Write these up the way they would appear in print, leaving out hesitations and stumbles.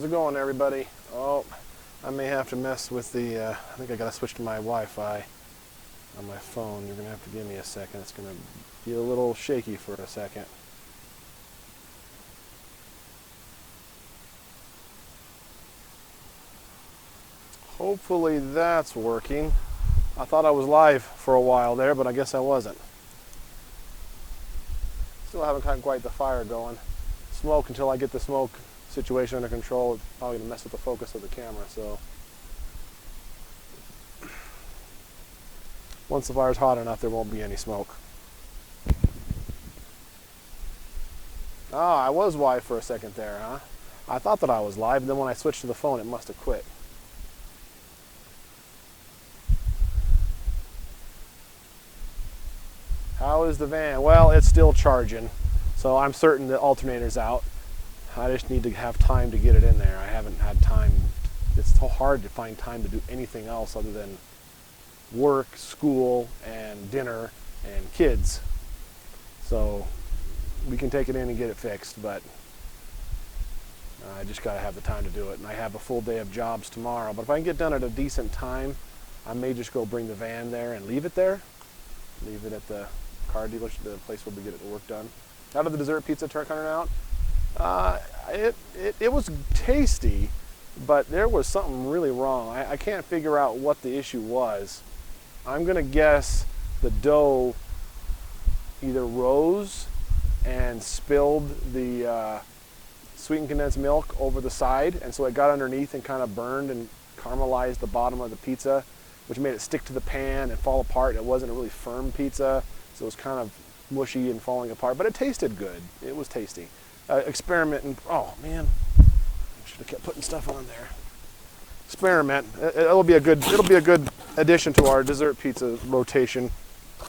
How's it going, everybody? Oh, I may have to mess with the, I think I gotta switch to my Wi-Fi on my phone. You're gonna have to give me a second. It's gonna be a little shaky for a second. Hopefully that's working. I thought I was live for a while there, but I guess I wasn't. Still haven't got quite the fire going. Smoke until I get the smoke situation under control. It's probably going to mess with the focus of the camera, so once the fire's hot enough, there won't be any smoke. Ah, I was live for a second there, huh? I thought that I was live, and then when I switched to the phone, it must have quit. How is the van? Well, it's still charging, so I'm certain the alternator's out. I just need to have time to get it in there. I haven't had time. It's so hard to find time to do anything else other than work, school, and dinner, and kids. So we can take it in and get it fixed, but I just got to have the time to do it. And I have a full day of jobs tomorrow. But if I can get done at a decent time, I may just go bring the van there and leave it there. Leave it at the car dealership, the place where we get the work done. How did the dessert pizza turn out? It was tasty, but there was something really wrong. I can't figure out what the issue was. I'm gonna guess the dough either rose and spilled the sweetened condensed milk over the side, and so it got underneath and kind of burned and caramelized the bottom of the pizza, which made it stick to the pan and fall apart. It wasn't a really firm pizza, so it was kind of mushy and falling apart, but it tasted good. It was tasty. Experiment and oh man, I should have kept putting stuff on there. Experiment. It'll be a good addition to our dessert pizza rotation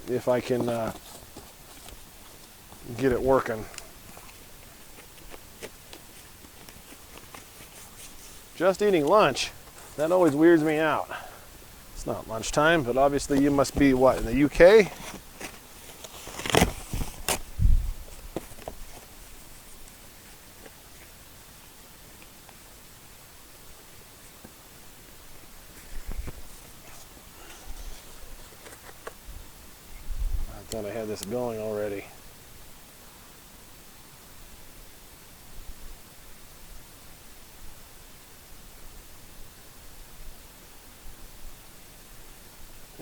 if I can get it working. Just eating lunch. That always weirds me out. It's not lunchtime, but obviously you must be what, in the UK? I thought I had this going already.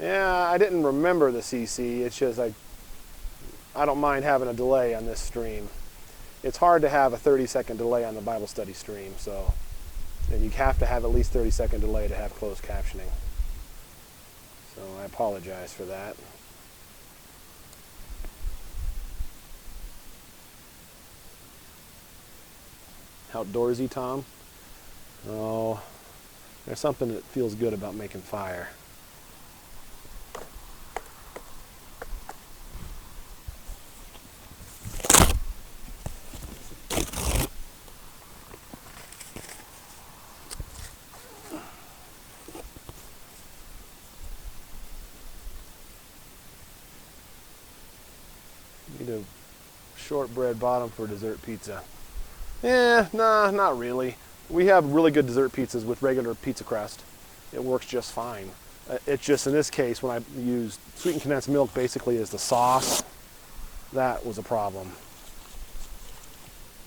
Yeah, I didn't remember the CC. It's just I don't mind having a delay on this stream. It's hard to have a 30-second delay on the Bible study stream, so and you have to have at least 30-second delay to have closed captioning. So I apologize for that. Outdoorsy, Tom? Oh, there's something that feels good about making fire. Need a shortbread bottom for dessert pizza. Nah, not really. We have really good dessert pizzas with regular pizza crust. It works just fine. It's just in this case, when I used sweetened condensed milk basically as the sauce, that was a problem.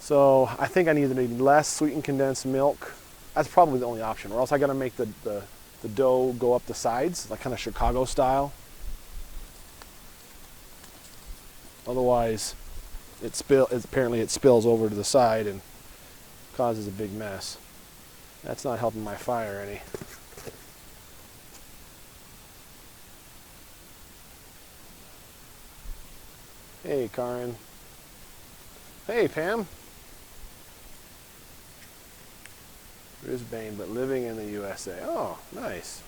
So I think I need less sweetened condensed milk. That's probably the only option, or else I gotta make the dough go up the sides, like kind of Chicago style. Otherwise, apparently it spills over to the side and causes a big mess. That's not helping my fire any. Hey, Karen. Hey, Pam. Brisbane, but living in the USA. Oh, nice.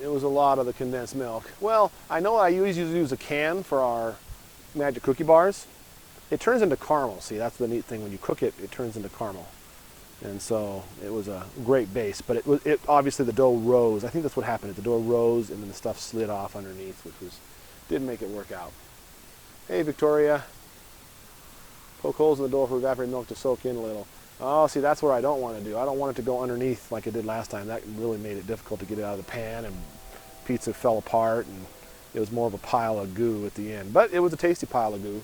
It was a lot of the condensed milk. Well, I know I usually use a can for our magic cookie bars. It turns into caramel. See, that's the neat thing. When you cook it, it turns into caramel. And so it was a great base, but it obviously the dough rose. I think that's what happened. The dough rose and then the stuff slid off underneath, which didn't make it work out. Hey, Victoria. Poke holes in the dough for evaporated milk to soak in a little. Oh, see, that's what I don't want to do. I don't want it to go underneath like it did last time. That really made it difficult to get it out of the pan, and pizza fell apart, and it was more of a pile of goo at the end. But it was a tasty pile of goo.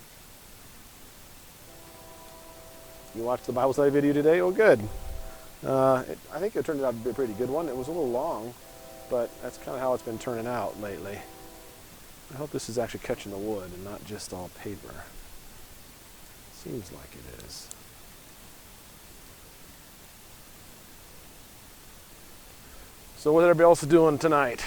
You watched the Bible study video today? Oh, good. I think it turned out to be a pretty good one. It was a little long, but that's kind of how it's been turning out lately. I hope this is actually catching the wood and not just all paper. Seems like it is. So what everybody else is doing tonight?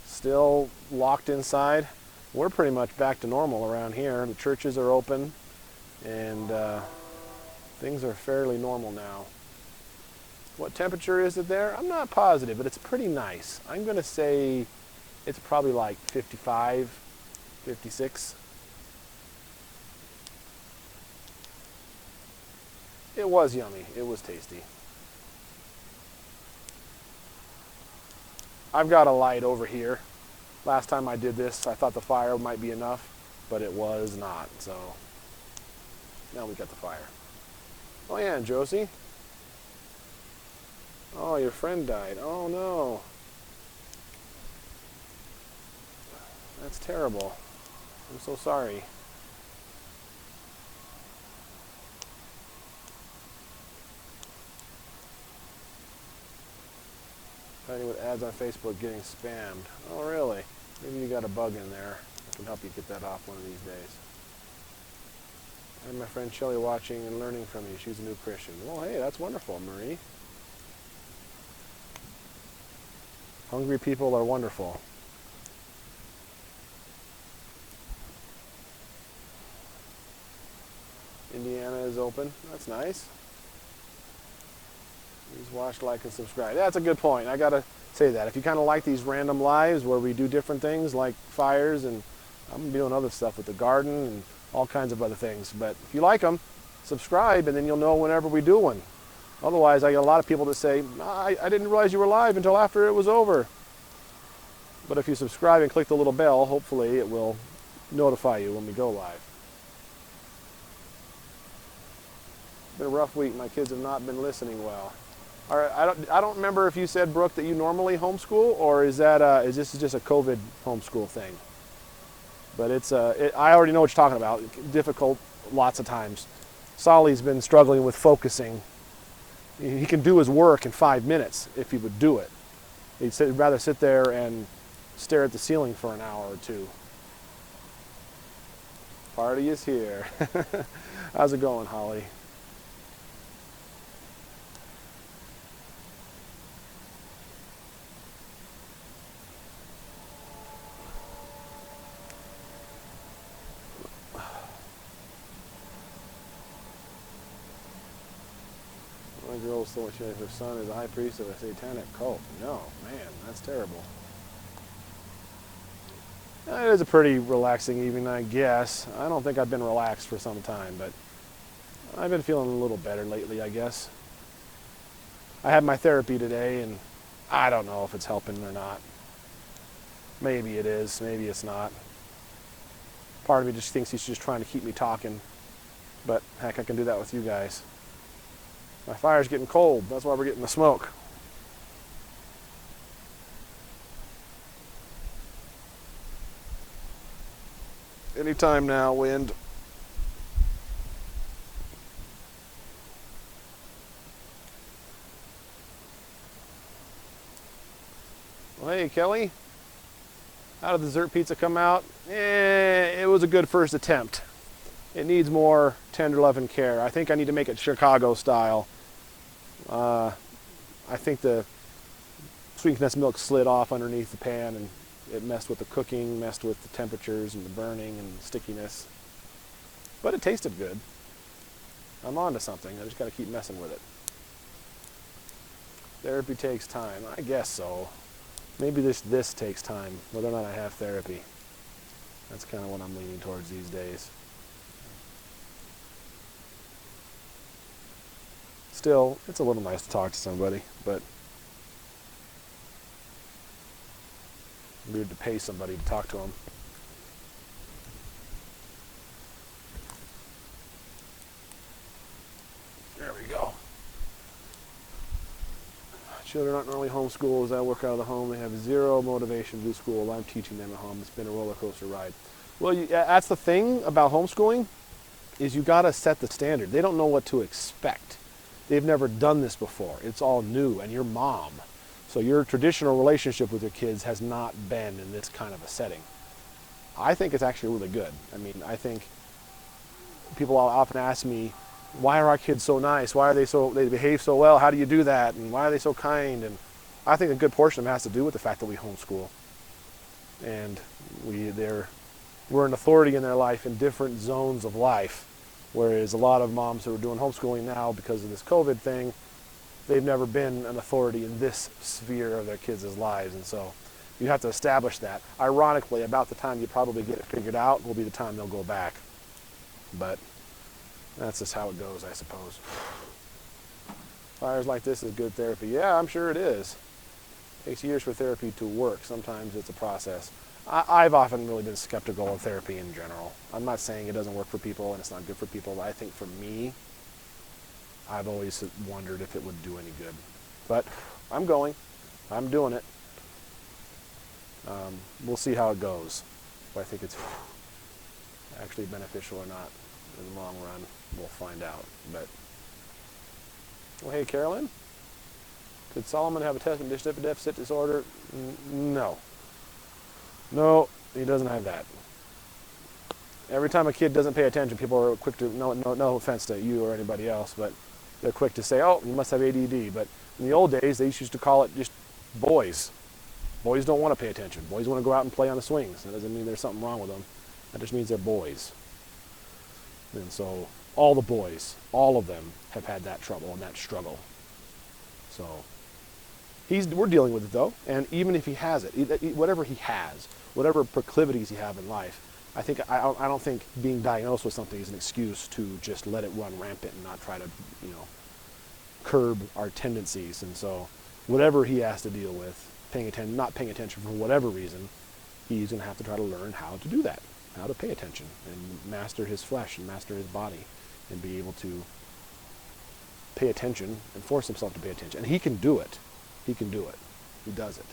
Still locked inside? We're pretty much back to normal around here. The churches are open, and things are fairly normal now. What temperature is it there? I'm not positive, but it's pretty nice. I'm going to say it's probably like 55, 56. It was yummy. It was tasty. I've got a light over here. Last time I did this, I thought the fire might be enough, but it was not. So now we got the fire. Oh yeah, and Josie. Oh, your friend died. Oh no. That's terrible. I'm so sorry. Fighting with ads on Facebook getting spammed. Oh really? Maybe you got a bug in there. I can help you get that off one of these days. I have my friend Shelly watching and learning from you. She's a new Christian. Well, hey, that's wonderful, Marie. Hungry people are wonderful. Indiana is open. That's nice. Please watch, like, and subscribe. That's a good point. I gotta say that. If you kind of like these random lives where we do different things like fires, and I'm gonna be doing other stuff with the garden and all kinds of other things. But if you like them, subscribe, and then you'll know whenever we do one. Otherwise, I get a lot of people that say, I didn't realize you were live until after it was over. But if you subscribe and click the little bell, hopefully it will notify you when we go live. It's been a rough week. My kids have not been listening well. All right, I don't remember if you said, Brooke, that you normally homeschool, or is this just a COVID homeschool thing? But I already know what you're talking about. Difficult lots of times. Solly's been struggling with focusing. He can do his work in 5 minutes if he would do it. He'd rather sit there and stare at the ceiling for an hour or two. Party is here. How's it going, Holly? My girl told me her son is a high priest of a satanic cult. No, man, that's terrible. It is a pretty relaxing evening, I guess. I don't think I've been relaxed for some time, but I've been feeling a little better lately, I guess. I had my therapy today, and I don't know if it's helping or not. Maybe it is, maybe it's not. Part of me just thinks he's just trying to keep me talking, but heck, I can do that with you guys. My fire's getting cold. That's why we're getting the smoke. Anytime now, wind. Well, hey, Kelly. How did the dessert pizza come out? It was a good first attempt. It needs more tender love and care. I think I need to make it Chicago style. I think the sweet condensed milk slid off underneath the pan, and it messed with the cooking, messed with the temperatures and the burning and the stickiness. But it tasted good. I'm on to something. I just got to keep messing with it. Therapy takes time. I guess so. Maybe this takes time, whether or not I have therapy. That's kind of what I'm leaning towards these days. It's still, it's a little nice to talk to somebody, but weird to pay somebody to talk to them. There we go. Children aren't normally homeschooled as I work out of the home. They have zero motivation to do school. I'm teaching them at home. It's been a roller coaster ride. Well, that's the thing about homeschooling, is you got to set the standard. They don't know what to expect. They've never done this before. It's all new, and you're mom. So your traditional relationship with your kids has not been in this kind of a setting. I think it's actually really good. I mean, I think people often ask me, why are our kids so nice? Why are they behave so well? How do you do that? And why are they so kind? And I think a good portion of it has to do with the fact that we homeschool. And we're an authority in their life in different zones of life. Whereas a lot of moms who are doing homeschooling now because of this COVID thing, they've never been an authority in this sphere of their kids' lives. And so you have to establish that. Ironically, about the time you probably get it figured out will be the time they'll go back. But that's just how it goes, I suppose. Fires like this is good therapy. Yeah, I'm sure it is. It takes years for therapy to work. Sometimes it's a process. I've often really been skeptical of therapy in general. I'm not saying it doesn't work for people and it's not good for people, but I think for me, I've always wondered if it would do any good. But I'm doing it. We'll see how it goes. But I think it's actually beneficial or not in the long run. We'll find out. But, well, hey, Carolyn, could Solomon have a attention deficit disorder? No. No, he doesn't have that. Every time a kid doesn't pay attention, people are quick to, no offense to you or anybody else, but they're quick to say, oh, you must have ADD. But in the old days, they used to call it just boys. Boys don't want to pay attention. Boys want to go out and play on the swings. That doesn't mean there's something wrong with them. That just means they're boys. And so all the boys, all of them have had that trouble and that struggle. So we're dealing with it though. And even if he has it, whatever he has, whatever proclivities he have in life, I don't think being diagnosed with something is an excuse to just let it run rampant and not try to, curb our tendencies. And so whatever he has to deal with, not paying attention for whatever reason, he's going to have to try to learn how to do that, how to pay attention and master his flesh and master his body and be able to pay attention and force himself to pay attention. And he can do it. He can do it. He does it.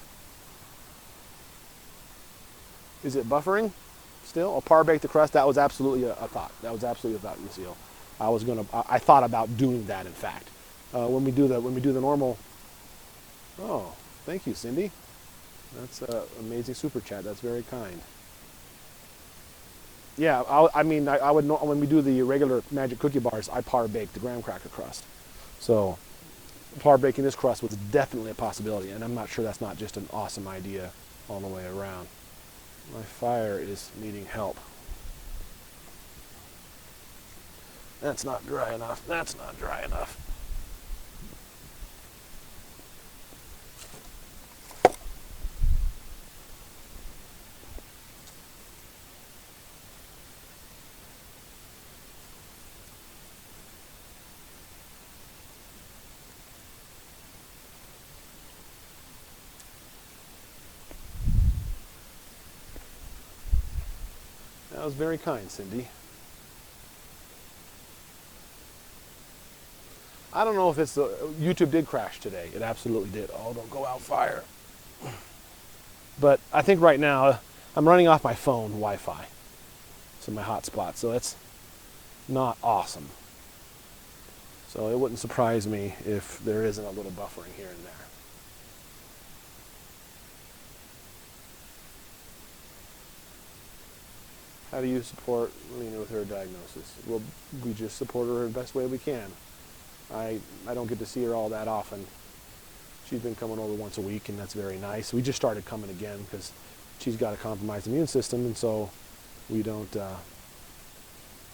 Is it buffering still? Par bake the crust? That was absolutely a thought. That was absolutely a thought, Lucille. I thought about doing that, in fact. When we do the normal. Oh, thank you, Cindy. That's an amazing super chat. That's very kind. Yeah, I would when we do the regular magic cookie bars, I par bake the graham cracker crust. So par baking this crust was definitely a possibility, and I'm not sure that's not just an awesome idea all the way around. My fire is needing help. That's not dry enough. That's not dry enough. That was very kind, Cindy. I don't know if it's YouTube did crash today. It absolutely did. Oh, don't go out, fire. But I think right now I'm running off my phone Wi-Fi. So my hotspot. So it's not awesome. So it wouldn't surprise me if there isn't a little buffering here and there. How do you support Lena with her diagnosis? Well, we just support her the best way we can. I don't get to see her all that often. She's been coming over once a week, and that's very nice. We just started coming again because she's got a compromised immune system, and so we don't,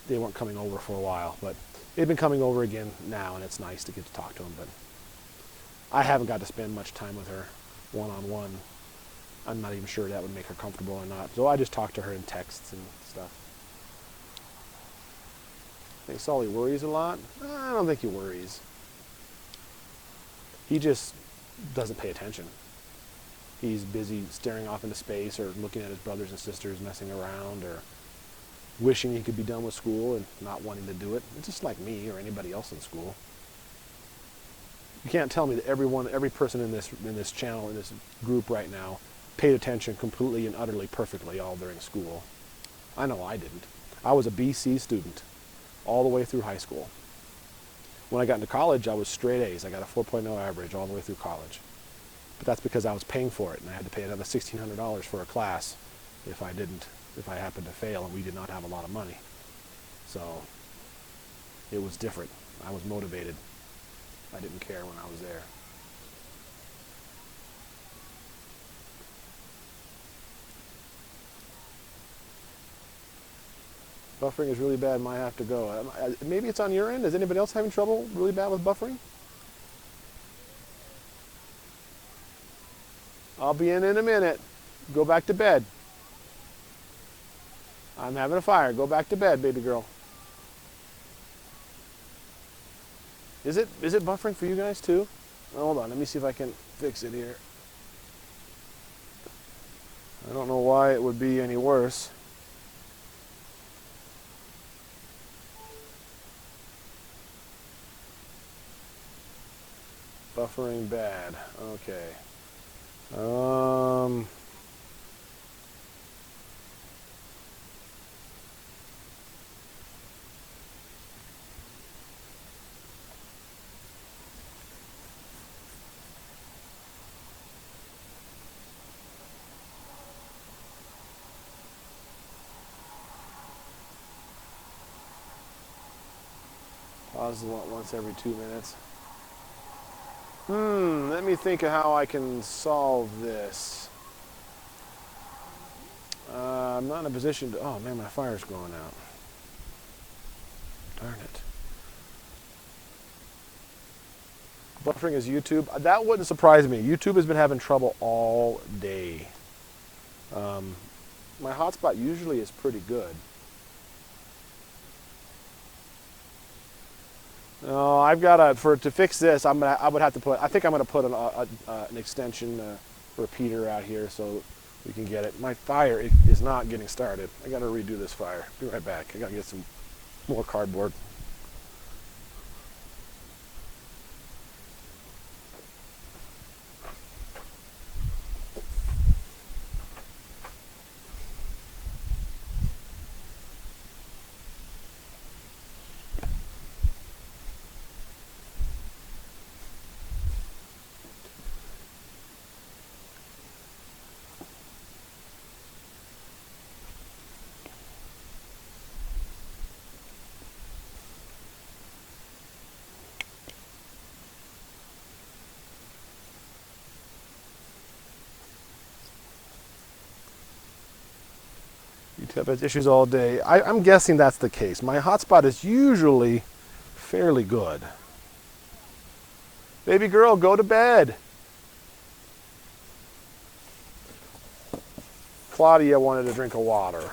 they weren't coming over for a while. But they've been coming over again now, and it's nice to get to talk to them. But I haven't got to spend much time with her one-on-one. I'm not even sure that would make her comfortable or not. So I just talk to her in texts and stuff. I think Solly worries a lot. I don't think he worries. He just doesn't pay attention. He's busy staring off into space or looking at his brothers and sisters messing around or wishing he could be done with school and not wanting to do it. It's just like me or anybody else in school. You can't tell me that every person in this channel, in this group right now, paid attention completely and utterly perfectly all during school. I know I didn't. I was a BC student all the way through high school. When I got into college, I was straight A's. I got a 4.0 average all the way through college. But that's because I was paying for it, and I had to pay another $1,600 for a class if I happened to fail, and we did not have a lot of money. So it was different. I was motivated. I didn't care when I was there. Buffering is really bad, might have to go. Maybe it's on your end. Is anybody else having trouble really bad with buffering? I'll be in a minute. Go back to bed. I'm having a fire. Go back to bed, baby girl. Is it buffering for you guys too? Hold on, let me see if I can fix it here. I don't know why it would be any worse. Buffering bad. Okay. Pause once every 2 minutes. Let me think of how I can solve this. I'm not in a position to, oh man, my fire's going out. Darn it. Buffering is YouTube. That wouldn't surprise me. YouTube has been having trouble all day. My hotspot usually is pretty good. No, I've got to fix this. I would have to put. I think I'm going to put an extension repeater out here so we can get it. My fire is not getting started. I got to redo this fire. Be right back. I got to get some more cardboard. YouTube has issues all day. I'm guessing that's the case. My hotspot is usually fairly good. Baby girl, go to bed. Claudia wanted a drink of water.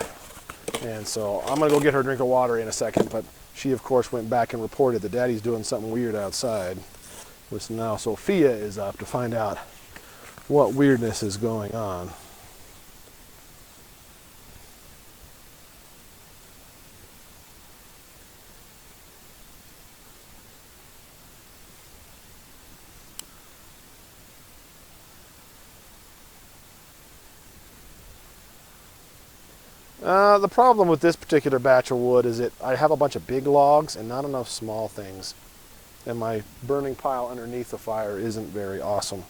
And so I'm going to go get her a drink of water in a second. But she, of course, went back and reported that Daddy's doing something weird outside. Which now Sophia is up to find out what weirdness is going on. The problem with this particular batch of wood is that I have a bunch of big logs and not enough small things. And my burning pile underneath the fire isn't very awesome.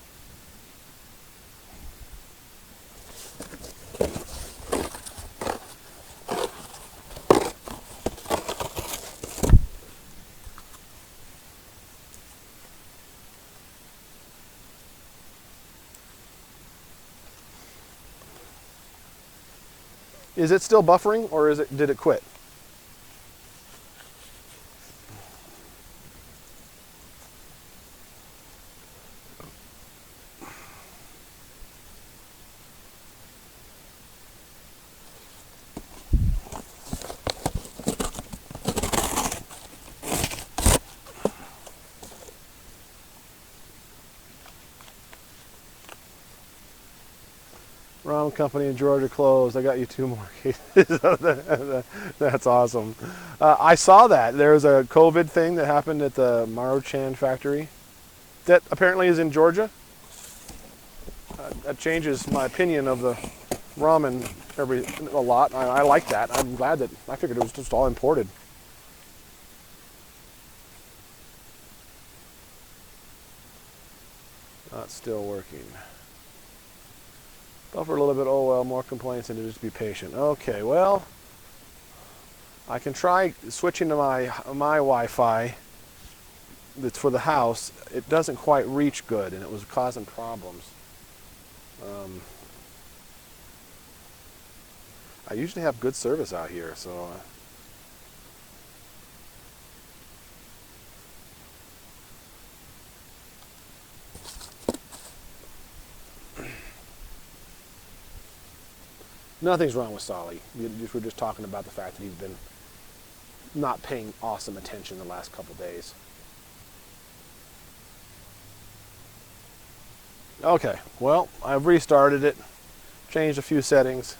Is it still buffering or did it quit? Ramen company in Georgia closed. I got you 2 more cases. That's awesome. I saw that. There's a COVID thing that happened at the Maruchan factory that apparently is in Georgia. That changes my opinion of the ramen a lot. I like that. I'm glad that I figured it was just all imported. Not still working. Buffer a little bit. Oh well, more complaints and just be patient. Okay, well, I can try switching to my Wi-Fi that's for the house. It doesn't quite reach good, and it was causing problems. I usually have good service out here, so. Nothing's wrong with Solly. We're just talking about the fact that he's been not paying awesome attention the last couple days. Okay, well, I've restarted it, changed a few settings.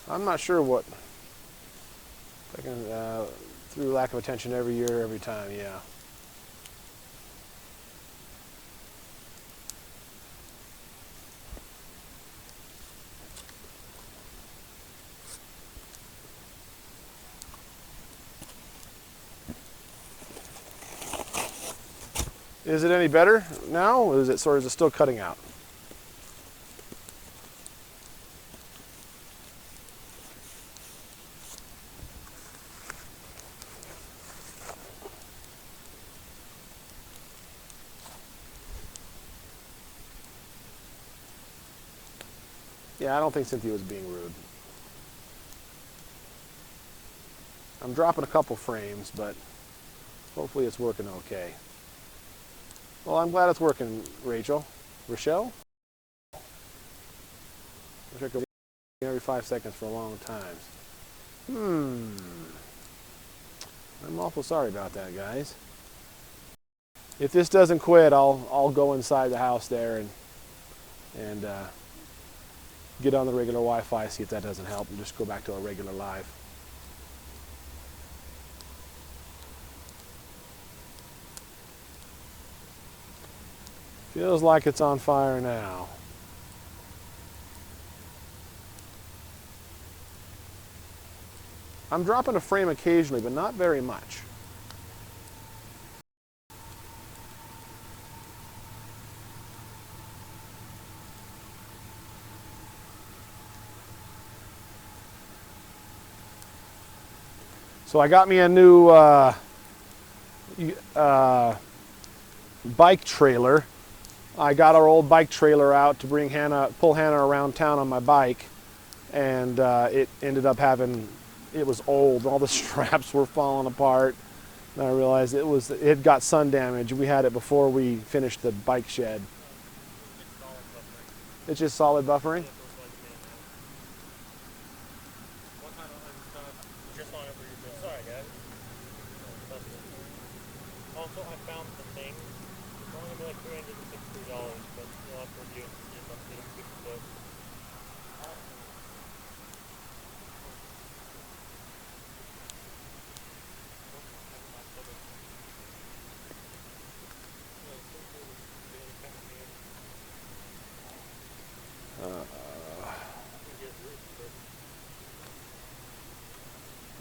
I'm not sure what, I can, through lack of attention every year, every time, yeah. Is it any better now, or is it still cutting out? Yeah, I don't think Cynthia was being rude. I'm dropping a couple frames, but hopefully it's working okay. Well, I'm glad it's working, Rachel. Rochelle? I go every 5 seconds for a long time. I'm awful sorry about that, guys. If this doesn't quit, I'll go inside the house there and get on the regular Wi-Fi, see if that doesn't help, and just go back to our regular live. Feels like it's on fire now. I'm dropping a frame occasionally, but not very much. So I got me a new bike trailer. I got our old bike trailer out to pull Hannah around town on my bike, and it ended up it was old. All the straps were falling apart, and I realized it got sun damage. We had it before we finished the bike shed. It's just solid buffering. Also, I found the thing. It's only gonna be like $363, but you'll have to review it and see if I'm getting good stuff.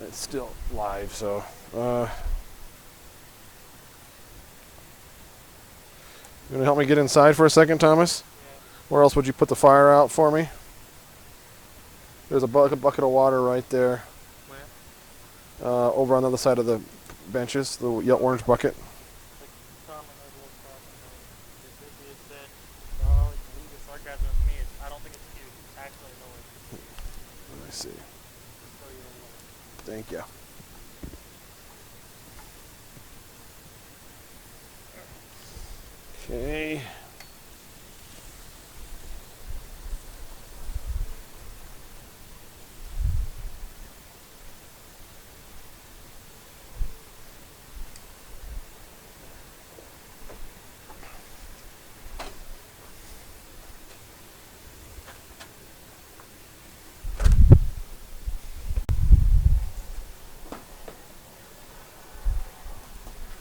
It's still live, so. You gonna help me get inside for a second, Thomas? Yeah. Where else would you put the fire out for me? There's a bucket of water right there. Where? Over on the other side of the benches, the orange bucket. Sarcasm with me. I don't think it's cute. It's actually annoying. Let me see. So you don't know. Thank you. Okay.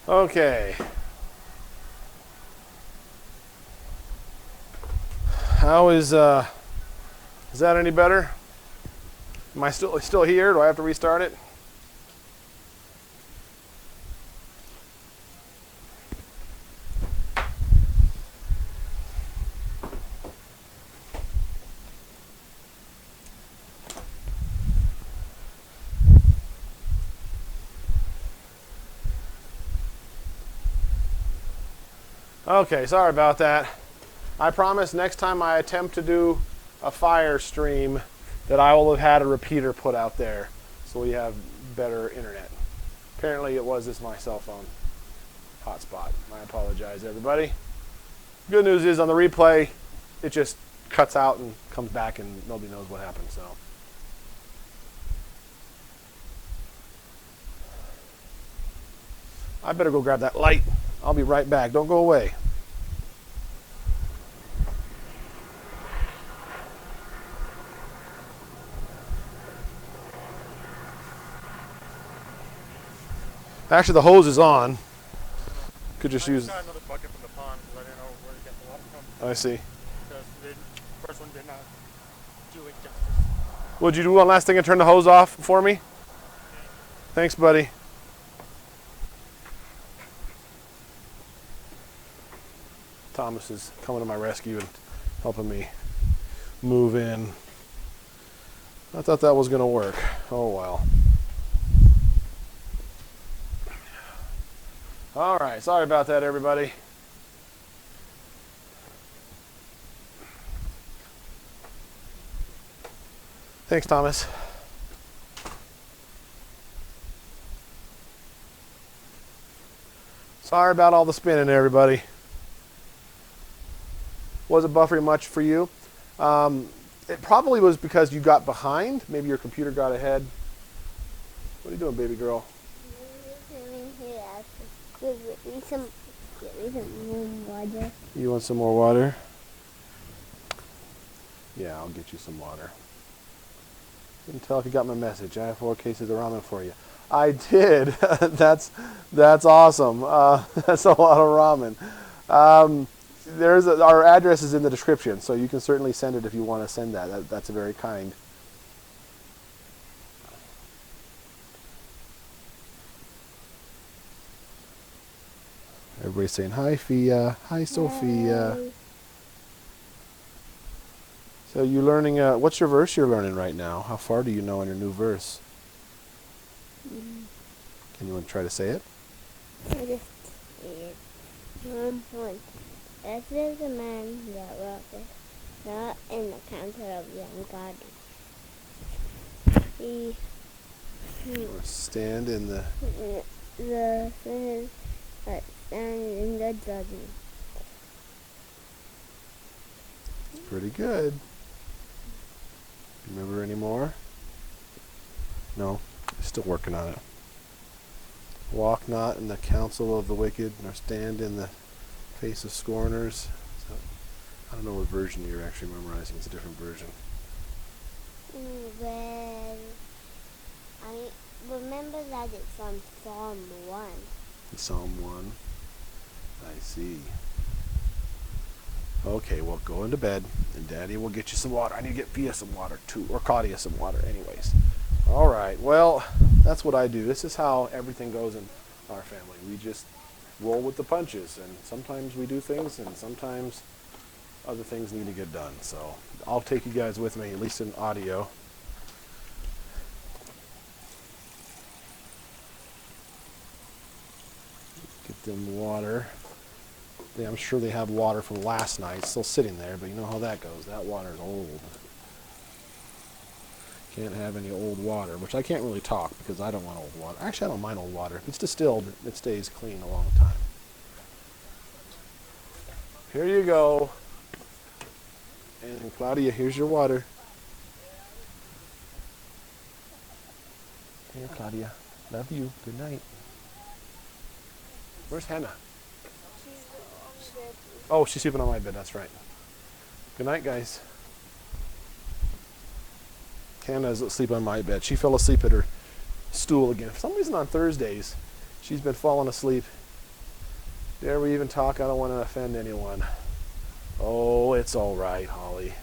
Okay. How is that any better? Am I still here? Do I have to restart it? Okay, sorry about that. I promise next time I attempt to do a fire stream that I will have had a repeater put out there so we have better internet. Apparently it was just my cell phone hotspot. I apologize, everybody. Good news is on the replay, it just cuts out and comes back and nobody knows what happened. So, I better go grab that light. I'll be right back. Don't go away. Actually, the hose is on. Could just use. I got another bucket from the pond because I didn't know where to get the water from. I see. Because the first one did not do it justice. Would you do one last thing and turn the hose off for me? Thanks, buddy. Thomas is coming to my rescue and helping me move in. I thought that was going to work. Oh, well. All right, sorry about that, everybody. Thanks, Thomas. Sorry about all the spinning, everybody. Wasn't buffering much for you. It probably was because you got behind. Maybe your computer got ahead. What are you doing, baby girl? Get me some more water. You want some more water? Yeah, I'll get you some water. Didn't tell if you got my message. I have 4 cases of ramen for you. I did. That's awesome. That's a lot of ramen. Our address is in the description, so you can certainly send it if you want to send that. That's very kind. Everybody's saying hi, Fia. Hi, Sophia. Hi. So you learning? What's your verse you're learning right now? How far do you know on your new verse? Can you want to try to say it? I just see it. One. This is a man that wrote this, not in the counter of young God. He Or stand in the. the sinners that stand in the judgment. Pretty good. Remember any more? No, still working on it. Walk not in the counsel of the wicked, nor stand in the face of scorners. So, I don't know what version you're actually memorizing. It's a different version. Well, I remember that it's from Psalm 1. Psalm 1. I see. Okay, well, go into bed, and Daddy will get you some water. I need to get Fia some water, too, or Claudia some water, anyways. All right, well, that's what I do. This is how everything goes in our family. We just roll with the punches, and sometimes we do things, and sometimes other things need to get done. So I'll take you guys with me, at least in audio. Get them water. I'm sure they have water from last night still sitting there, but you know how that goes. That water is old. Can't have any old water, which I can't really talk because I don't want old water. Actually, I don't mind old water. If it's distilled, it stays clean a long time. Here you go. And Claudia, here's your water. Here, Claudia. Love you. Good night. Where's Hannah? She's on bed. Oh, she's sleeping on my bed. That's right. Good night, guys. Hannah's asleep on my bed. She fell asleep at her stool again. For some reason on Thursdays, she's been falling asleep. Dare we even talk? I don't want to offend anyone. Oh, it's all right, Holly.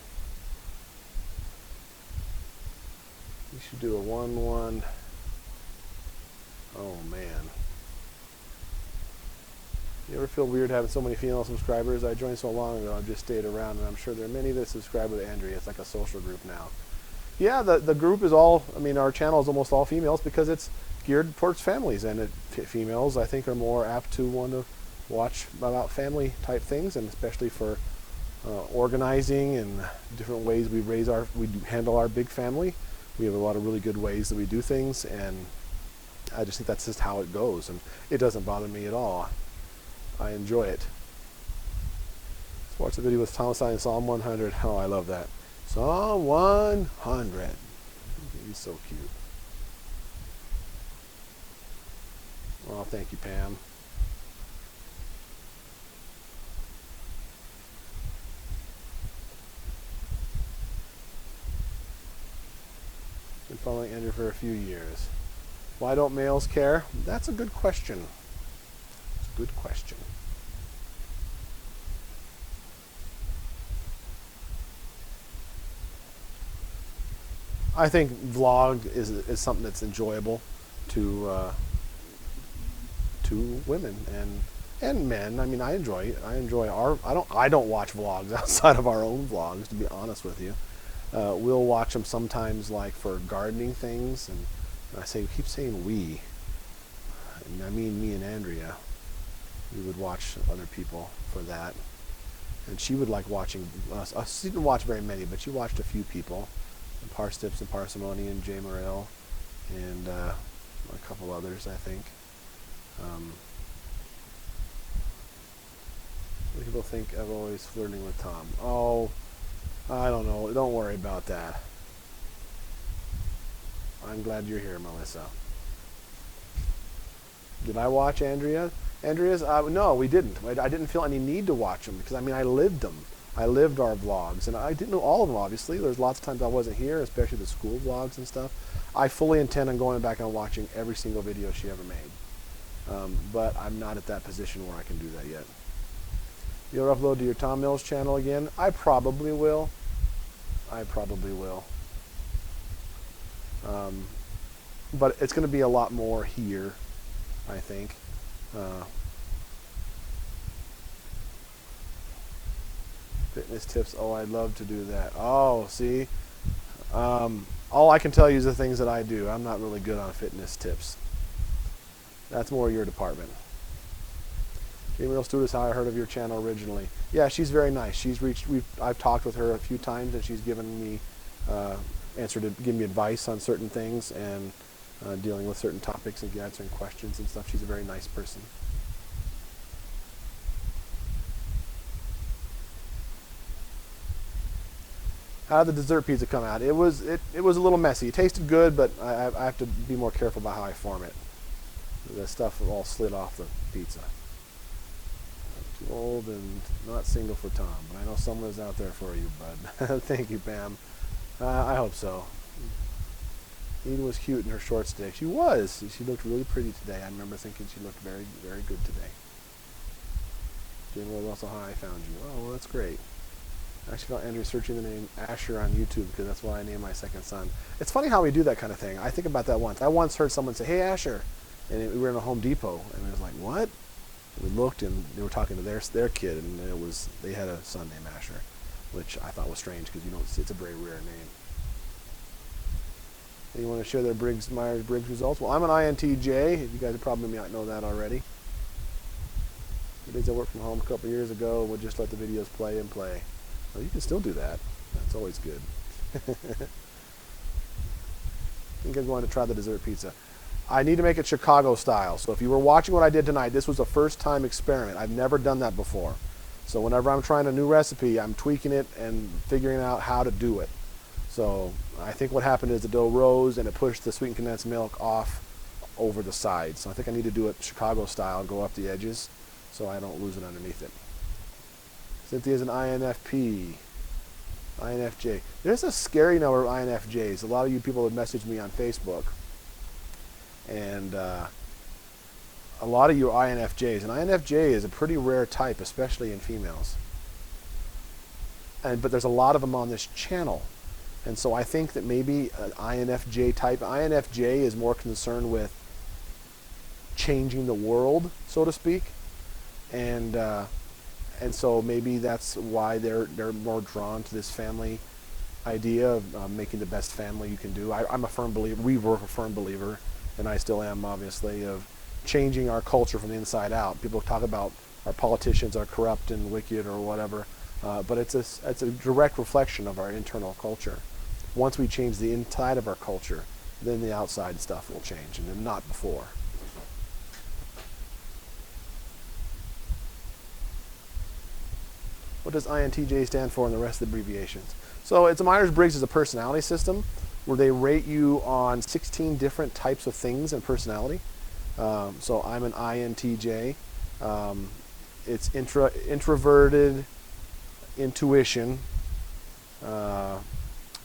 You should do a 1-1. Oh, man. You ever feel weird having so many female subscribers? I joined so long ago, I've just stayed around, and I'm sure there are many that subscribe to Andrea. It's like a social group now. Yeah, the group is all, I mean, our channel is almost all females because it's geared towards families, and females, I think, are more apt to want to watch about family type things, and especially for organizing and different ways we handle our big family. We have a lot of really good ways that we do things, and I just think that's just how it goes, and it doesn't bother me at all. I enjoy it. Let's watch the video with Thomas in Psalm 100. Oh, I love that. Psalm 100. He's so cute. Oh, thank you, Pam. Been following Andrew for a few years. Why don't males care? That's a good question. It's a good question. I think vlog is something that's enjoyable to women and men. I mean, I enjoy our. I don't watch vlogs outside of our own vlogs, to be honest with you. We'll watch them sometimes, like for gardening things, and keep saying we. And I mean me and Andrea. We would watch other people for that, and she would like watching us. She didn't watch very many, but she watched a few people. Parstips and Parsimony and Jay Morrell and a couple others, I think. People think I'm always flirting with Tom. Oh, I don't know. Don't worry about that. I'm glad you're here, Melissa. Did I watch Andrea's? No, we didn't. I didn't feel any need to watch them because, I mean, I lived them. I lived our vlogs, and I didn't know all of them, obviously. There's lots of times I wasn't here, especially the school vlogs and stuff. I fully intend on going back and watching every single video she ever made. But I'm not at that position where I can do that yet. You'll upload to your Tom Mills channel again? I probably will. But it's going to be a lot more here, I think. Fitness tips. Oh, I'd love to do that. Oh, see? All I can tell you is the things that I do. I'm not really good on fitness tips. That's more your department. Gabriel Stewart is how I heard of your channel originally. Yeah, she's very nice. I've talked with her a few times, and she's given me give me advice on certain things and dealing with certain topics and answering questions and stuff. She's a very nice person. How did the dessert pizza come out? It was a little messy. It tasted good, but I have to be more careful about how I form it. The stuff all slid off the pizza. I'm too old and not single for Tom, but I know someone is out there for you, bud. Thank you, Pam. I hope so. Eden was cute in her shorts today. She was. She looked really pretty today. I remember thinking she looked very, very good today. Jane Will Russell, hi, I found you. Oh, well, that's great. I actually got Andrew searching the name Asher on YouTube because that's what I named my second son. It's funny how we do that kind of thing. I think about that once. I once heard someone say, "Hey, Asher," and we were in a Home Depot, and it was like, "What?" And we looked, and they were talking to their kid, and they had a son named Asher, which I thought was strange because it's a very rare name. You want to share their Myers-Briggs results? Well, I'm an INTJ. You guys probably might know that already. The days I worked from home a couple years ago, would just let the videos play and play. Well, you can still do that. That's always good. I think I'm going to try the dessert pizza. I need to make it Chicago style. So if you were watching what I did tonight, this was a first-time experiment. I've never done that before. So whenever I'm trying a new recipe, I'm tweaking it and figuring out how to do it. So I think what happened is the dough rose and it pushed the sweetened condensed milk off over the sides. So I think I need to do it Chicago style, go up the edges so I don't lose it underneath it. Cynthia's an INFP. INFJ. There's a scary number of INFJs. A lot of you people have messaged me on Facebook. And a lot of you are INFJs. And INFJ is a pretty rare type, especially in females. But there's a lot of them on this channel. And so I think that maybe an INFJ type. INFJ is more concerned with changing the world, so to speak. And so maybe that's why they're more drawn to this family idea of making the best family you can do. I'm a firm believer, we were a firm believer, and I still am obviously, of changing our culture from the inside out. People talk about our politicians are corrupt and wicked or whatever, but it's a direct reflection of our internal culture. Once we change the inside of our culture, then the outside stuff will change, and not before. What does INTJ stand for and the rest of the abbreviations? So it's a Myers-Briggs is a personality system where they rate you on 16 different types of things in personality. So I'm an INTJ. It's introverted, intuition,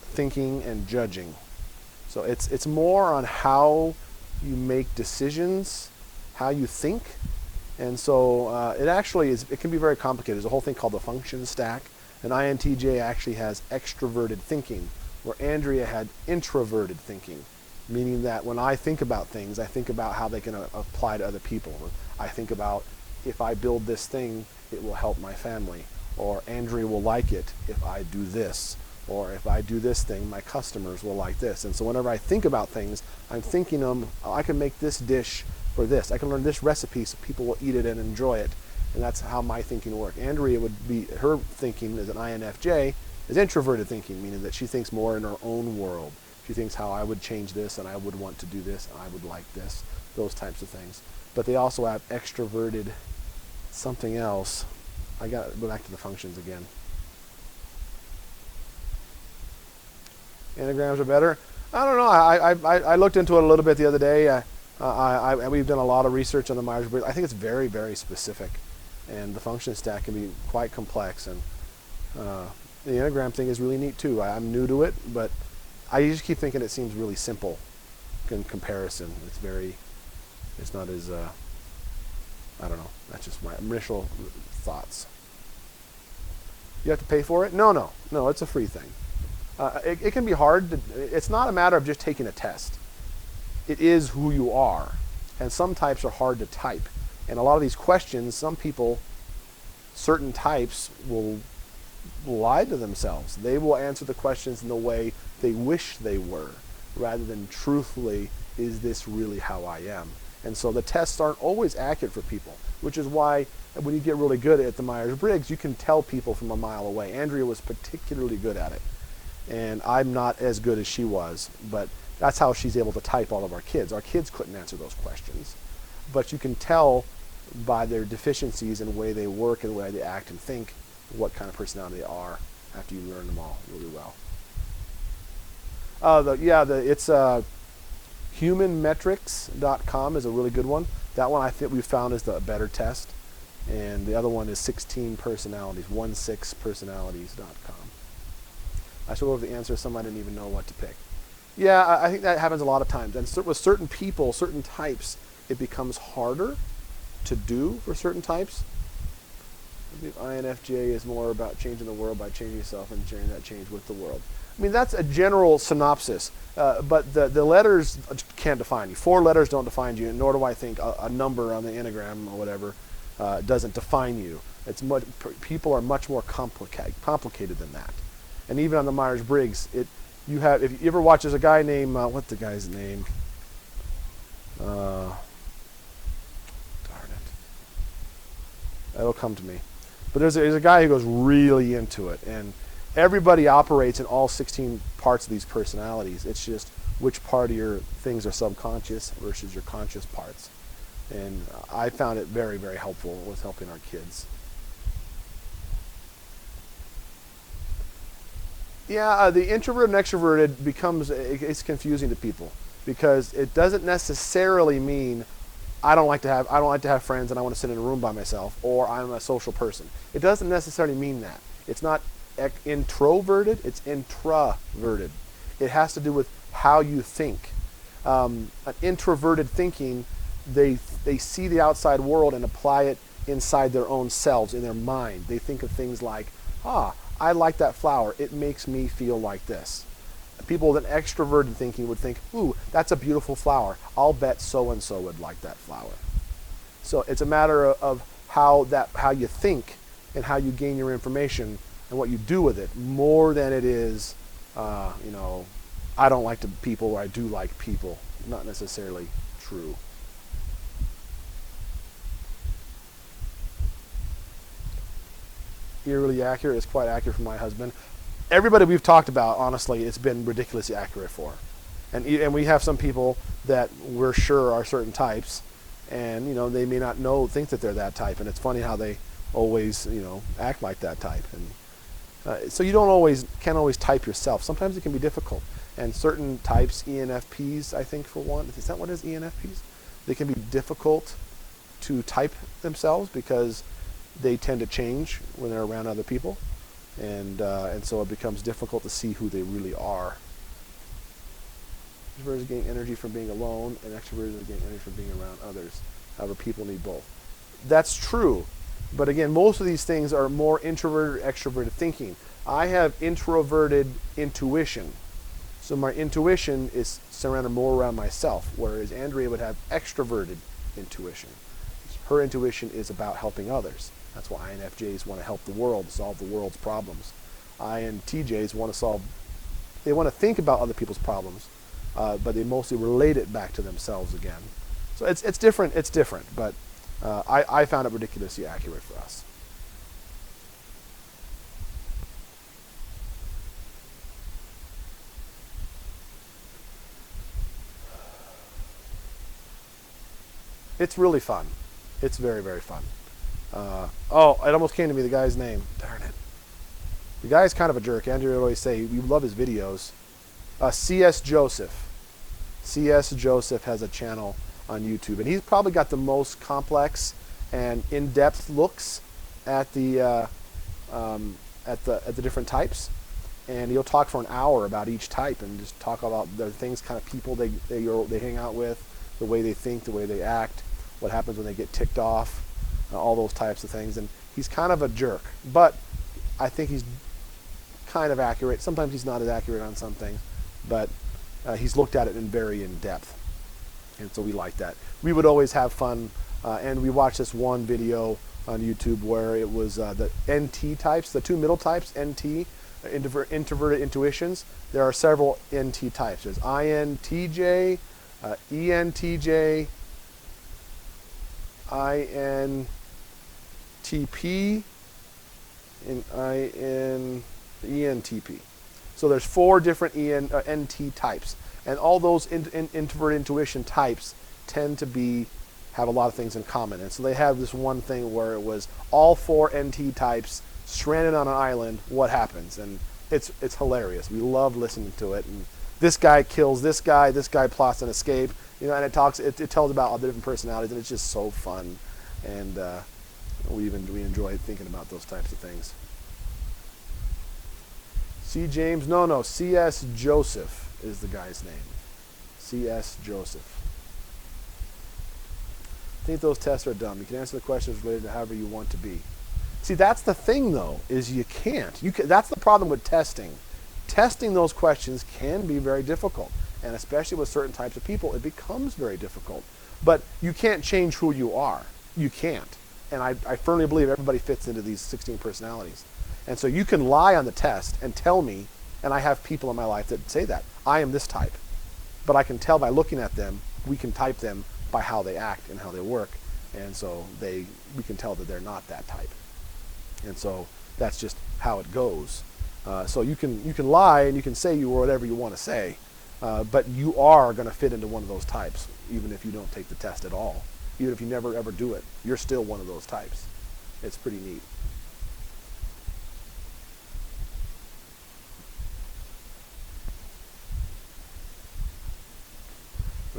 thinking, and judging. So it's more on how you make decisions, how you think. And so it actually is, it can be very complicated. There's a whole thing called the function stack. And INTJ actually has extroverted thinking, where Andrea had introverted thinking, meaning that when I think about things, I think about how they can apply to other people. I think about, if I build this thing, it will help my family. Or Andrea will like it if I do this. Or if I do this thing, my customers will like this. And so whenever I think about things, I'm thinking I can make this dish for this. I can learn this recipe so people will eat it and enjoy it. And that's how my thinking works. Andrea would be, her thinking as an INFJ is introverted thinking, meaning that she thinks more in her own world. She thinks how I would change this and I would want to do this and I would like this, those types of things. But they also have extroverted something else. I got to go back to the functions again. Anagrams are better. I don't know. I looked into it a little bit the other day. We've done a lot of research on the Myers-Briggs. I think it's very, very specific, and the function stack can be quite complex. And the Enneagram thing is really neat too. I'm new to it, but I just keep thinking it seems really simple in comparison. It's not as I don't know. That's just my initial thoughts. You have to pay for it? No. It's a free thing. It can be hard. It's not a matter of just taking a test. It is who you are. And some types are hard to type. And a lot of these questions, some people, certain types will lie to themselves. They will answer the questions in the way they wish they were, rather than truthfully, is this really how I am? And so the tests aren't always accurate for people, which is why when you get really good at the Myers-Briggs, you can tell people from a mile away. Andrea was particularly good at it. And I'm not as good as she was, but that's how she's able to type all of our kids. Our kids couldn't answer those questions. But you can tell by their deficiencies in the way they work and the way they act and think what kind of personality they are after you learn them all really well. It's humanmetrics.com is a really good one. That one I think we found is the better test. And the other one is 16 personalities, 16personalities.com. I should go over the answer. Somebody didn't even know what to pick. Yeah, I think that happens a lot of times. And with certain people, certain types, it becomes harder to do for certain types. I believe INFJ is more about changing the world by changing yourself and sharing that change with the world. I mean, that's a general synopsis, but the letters can't define you. 4 letters don't define you, nor do I think a number on the Enneagram or whatever doesn't define you. People are much more complicated than that. And even on the Myers-Briggs, if you ever watch, there's a guy named, what's the guy's name? Darn it. It'll come to me. But there's a guy who goes really into it. And everybody operates in all 16 parts of these personalities. It's just which part of your things are subconscious versus your conscious parts. And I found it very, very helpful with helping our kids. Yeah, the introvert and extroverted it's confusing to people because it doesn't necessarily mean I don't like to have friends and I want to sit in a room by myself, or I'm a social person. It doesn't necessarily mean that. It's not introverted, it's intraverted. It has to do with how you think. An introverted thinking, they see the outside world and apply it inside their own selves, in their mind. They think of things like, I like that flower. It makes me feel like this. People with an extroverted thinking would think, ooh, that's a beautiful flower. I'll bet so-and-so would like that flower. So it's a matter of how you think and how you gain your information and what you do with it, more than it is, I don't like people or I do like people. Not necessarily true. Eerily accurate is quite accurate for my husband. Everybody we've talked about, honestly, it's been ridiculously accurate for. And we have some people that we're sure are certain types, and they may not think that they're that type, and it's funny how they always act like that type. And so you can't always type yourself. Sometimes it can be difficult. And certain types, ENFPs, I think for one, is that what it is, ENFPs? They can be difficult to type themselves because they tend to change when they're around other people. And so it becomes difficult to see who they really are. Introverts gain energy from being alone, and extroverts gain energy from being around others. However, people need both. That's true. But again, most of these things are more introverted or extroverted thinking. I have introverted intuition. So my intuition is surrounded more around myself, whereas Andrea would have extroverted intuition. Her intuition is about helping others. That's why INFJs want to help the world, solve the world's problems. INTJs want to think about other people's problems, but they mostly relate it back to themselves again. So it's different, but I found it ridiculously accurate for us. It's really fun. It's very, very fun. It almost came to me, the guy's name. Darn it. The guy's kind of a jerk. Andrea would always say, we love his videos. C.S. Joseph. C.S. Joseph has a channel on YouTube, and he's probably got the most complex and in-depth looks at the different types. And he'll talk for an hour about each type and just talk about the things, kind of people they hang out with, the way they think, the way they act, what happens when they get ticked off, all those types of things. And he's kind of a jerk, but I think he's kind of accurate. Sometimes he's not as accurate on some things, but he's looked at it very in depth, and so we like that. We would always have fun, and we watched this one video on YouTube where it was the NT types, the two middle types, NT, introverted intuitions. There are several NT types. There's INTJ, ENTJ, INTP, and ENTP. So there's 4 different NT types, and all those introverted intuition types tend to have a lot of things in common. And so they have this one thing where it was all 4 NT types stranded on an island. What happens? And it's hilarious. We love listening to it. And this guy kills this guy plots an escape. And it tells about all the different personalities, and it's just so fun. And we enjoy thinking about those types of things. C.S. Joseph is the guy's name. C.S. Joseph. I think those tests are dumb. You can answer the questions related to however you want to be. See, that's the thing, though, is you can't. That's the problem with testing. Testing those questions can be very difficult, and especially with certain types of people, it becomes very difficult. But you can't change who you are. You can't. And I firmly believe everybody fits into these 16 personalities. And so you can lie on the test and tell me, and I have people in my life that say that, I am this type. But I can tell by looking at them, we can type them by how they act and how they work. And so we can tell that they're not that type. And so that's just how it goes. So you can lie and you can say you were whatever you want to say, but you are going to fit into one of those types, even if you don't take the test at all. Even if you never ever do it, you're still one of those types. It's pretty neat.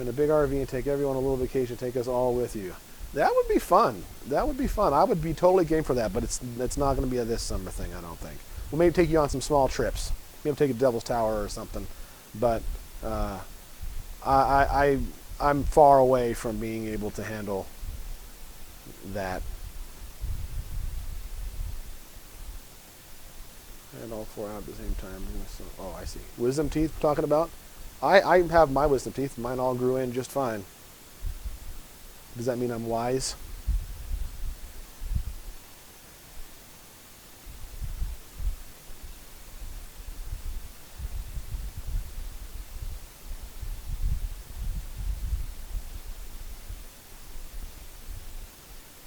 in a big RV and take everyone on a little vacation, take us all with you. That would be fun. That would be fun. I would be totally game for that, but it's not going to be a this summer thing, I don't think. We'll maybe take you on some small trips. Maybe take a Devil's Tower or something. But I'm far away from being able to handle that. And all 4 out at the same time. Oh, I see. Wisdom teeth talking about? I have my wisdom teeth. Mine all grew in just fine. Does that mean I'm wise?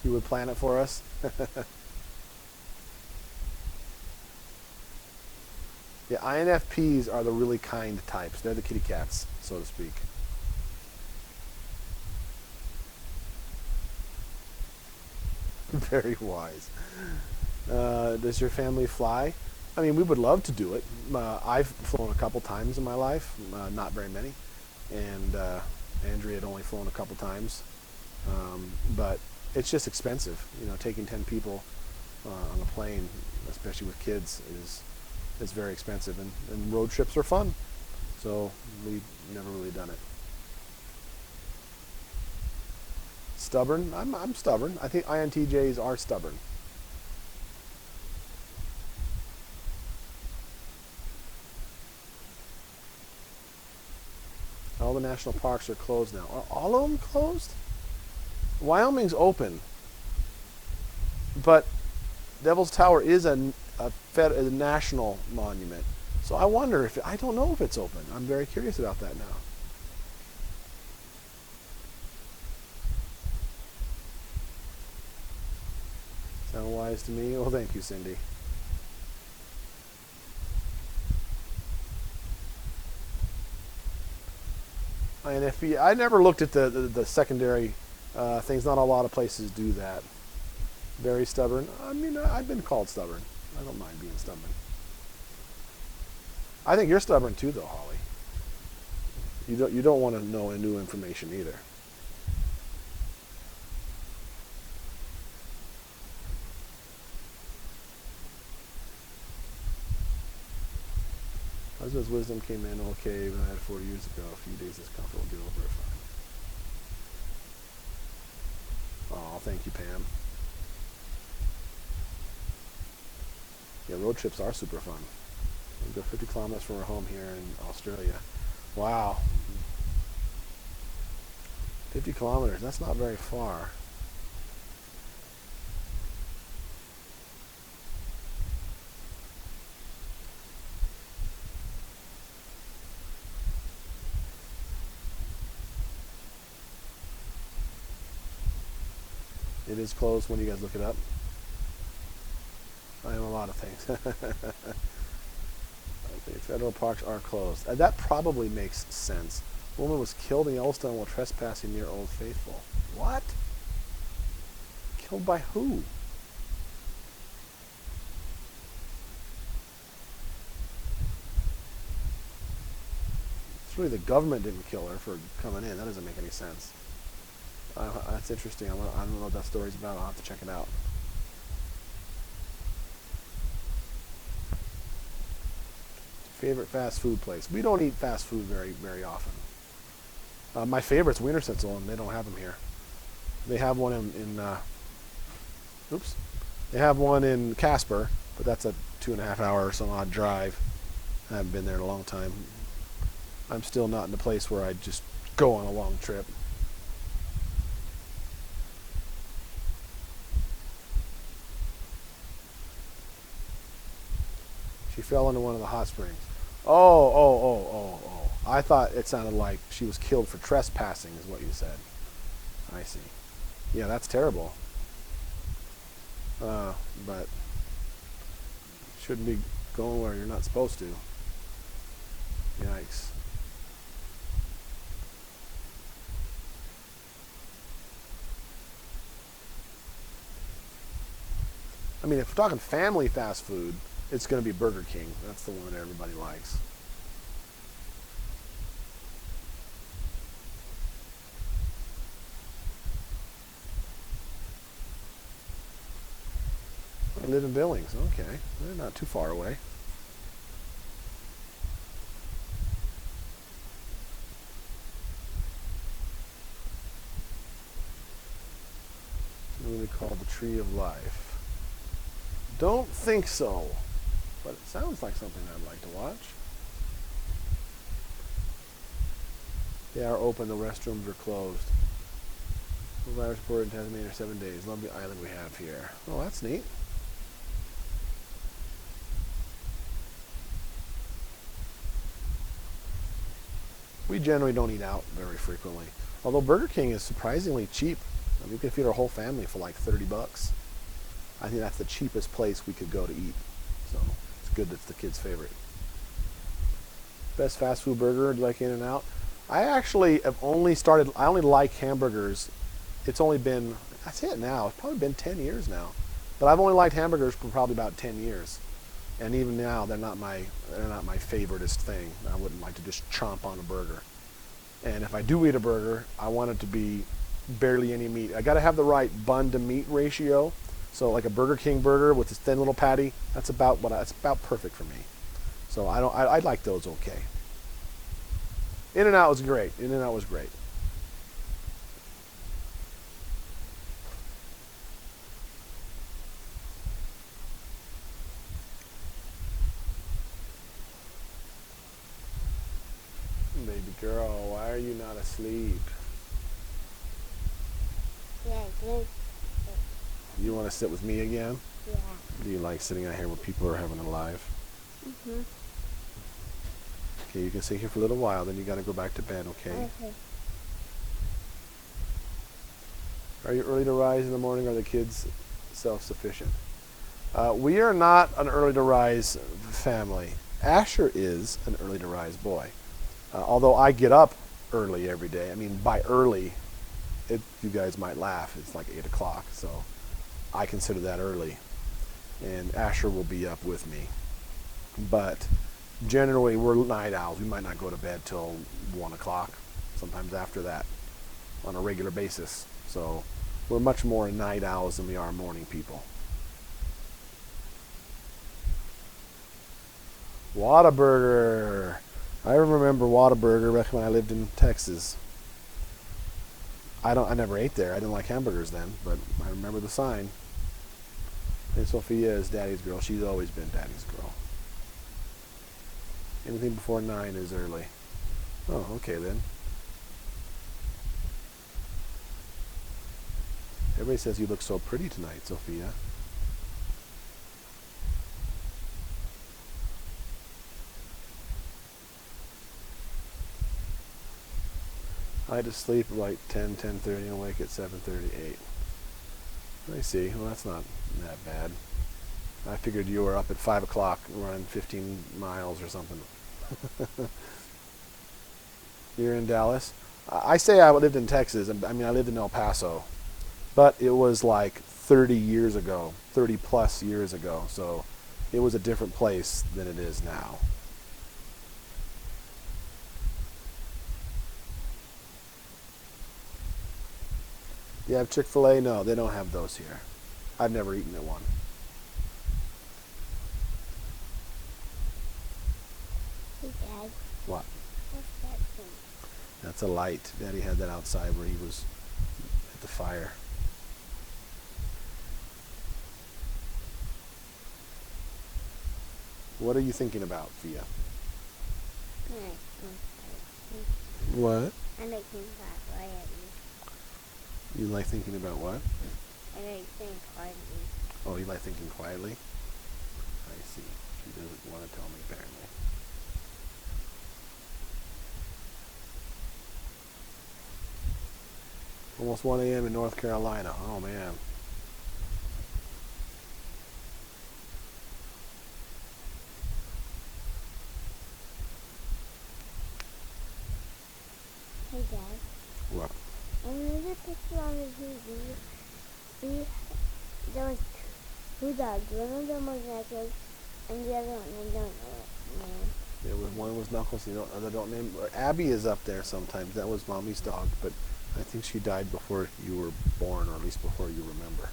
You would plan it for us? Yeah, INFPs are the really kind types. They're the kitty cats, so to speak. Very wise. Does your family fly? I mean, we would love to do it. I've flown a couple times in my life, not very many. And Andrea had only flown a couple times. But it's just expensive. You know, taking 10 people on a plane, especially with kids, is very expensive. And road trips are fun. So we've never really done it. Stubborn? I'm stubborn. I think INTJs are stubborn. All the national parks are closed now. Are all of them closed? Wyoming's open. But Devil's Tower is a national monument. So I wonder I don't know if it's open. I'm very curious about that now. Sound wise to me? Well, thank you, Cindy. INFP. I never looked at the secondary things. Not a lot of places do that. Very stubborn. I mean, I've been called stubborn. I don't mind being stubborn. I think you're stubborn too, though, Holly. You don't want to know new information either. Husband's wisdom came in okay when I had 40 years ago. A few days discomfort will get over it fine. Oh, thank you, Pam. Yeah, road trips are super fun. We go 50 kilometers from our home here in Australia. Wow. 50 kilometers, that's not very far. It is closed when you guys look it up. I am a lot of things. Okay, federal parks are closed. That probably makes sense. A woman was killed in Yellowstone while trespassing near Old Faithful. What? Killed by who? It's really the government didn't kill her for coming in. That doesn't make any sense. That's interesting. I don't know what that story's about. I'll have to check it out. Favorite fast food place? We don't eat fast food very, very often. My favorite's Wiener Schnitzel, and they don't have them here. They have one They have one in Casper, but that's a 2.5 hour or some odd drive. I haven't been there in a long time. I'm still not in the place where I just go on a long trip. She fell into one of the hot springs. Oh. I thought it sounded like she was killed for trespassing is what you said. I see. Yeah, that's terrible. But shouldn't be going where you're not supposed to. Yikes. I mean, if we're talking family fast food, it's going to be Burger King. That's the one that everybody likes. I live in Billings. Okay. They're not too far away. What do we call the Tree of Life? Don't think so. But it sounds like something I'd like to watch. They are open. The restrooms are closed. The virus reported in Tasmania 7 days. Lovely island we have here. Oh, that's neat. We generally don't eat out very frequently. Although Burger King is surprisingly cheap. I mean, we can feed our whole family for like 30 bucks. I think that's the cheapest place we could go to eat. So it's good that's the kids' favorite. Best fast food burger, do you like In-N-Out? I actually have I only like hamburgers. It's only been, I say it now, it's probably been 10 years now. But I've only liked hamburgers for probably about 10 years. And even now, they're not my favoriteest thing. I wouldn't like to just chomp on a burger. And if I do eat a burger, I want it to be barely any meat. I got to have the right bun to meat ratio. So like a Burger King burger with this thin little patty, that's about perfect for me. So I like those okay. In-N-Out was great. In-N-Out was great. Baby girl, why are you not asleep? Yeah, good. You want to sit with me again? Yeah. Do you like sitting out here when people are having a live? Mhm. Okay, you can sit here for a little while, then you got to go back to bed, okay? Okay. Are you early to rise in the morning, or are the kids self-sufficient? We are not an early to rise family. Asher is an early to rise boy. Although I get up early every day. I mean, by early, you guys might laugh. It's like 8 o'clock, so I consider that early. And Asher will be up with me. But generally, we're night owls. We might not go to bed till 1 o'clock, sometimes after that, on a regular basis. So we're much more night owls than we are morning people. Whataburger. I remember Whataburger back when I lived in Texas. I never ate there. I didn't like hamburgers then, but I remember the sign. And Sophia is Daddy's girl. She's always been Daddy's girl. Anything before 9 is early. Oh, okay then. Everybody says you look so pretty tonight, Sophia. I had to sleep at like 10:30 and wake at 7:38. I see. Well, that's not that bad. I figured you were up at 5 o'clock running 15 miles or something. You're in Dallas? I say I lived in Texas. I mean, I lived in El Paso. But it was like 30 years ago, 30 plus years ago. So it was a different place than it is now. Do you have Chick-fil-A? No, they don't have those here. I've never eaten at one. Hey, Dad. What? What's that thing? That's a light. Daddy had that outside where he was at the fire. What are you thinking about, Fia? What? I like things that quietly. You like thinking about what? I like things quietly. Oh, you like thinking quietly? I see. She doesn't want to tell me, apparently. Almost 1 a.m. in North Carolina. Oh, man. Hey, Dad. What? And there's a picture on the TV. There was two dogs. One of them was Knuckles, and the other one, I don't know what name. There was one was Knuckles. The other don't name. Abby is up there sometimes. That was Mommy's dog, but I think she died before you were born, or at least before you remember.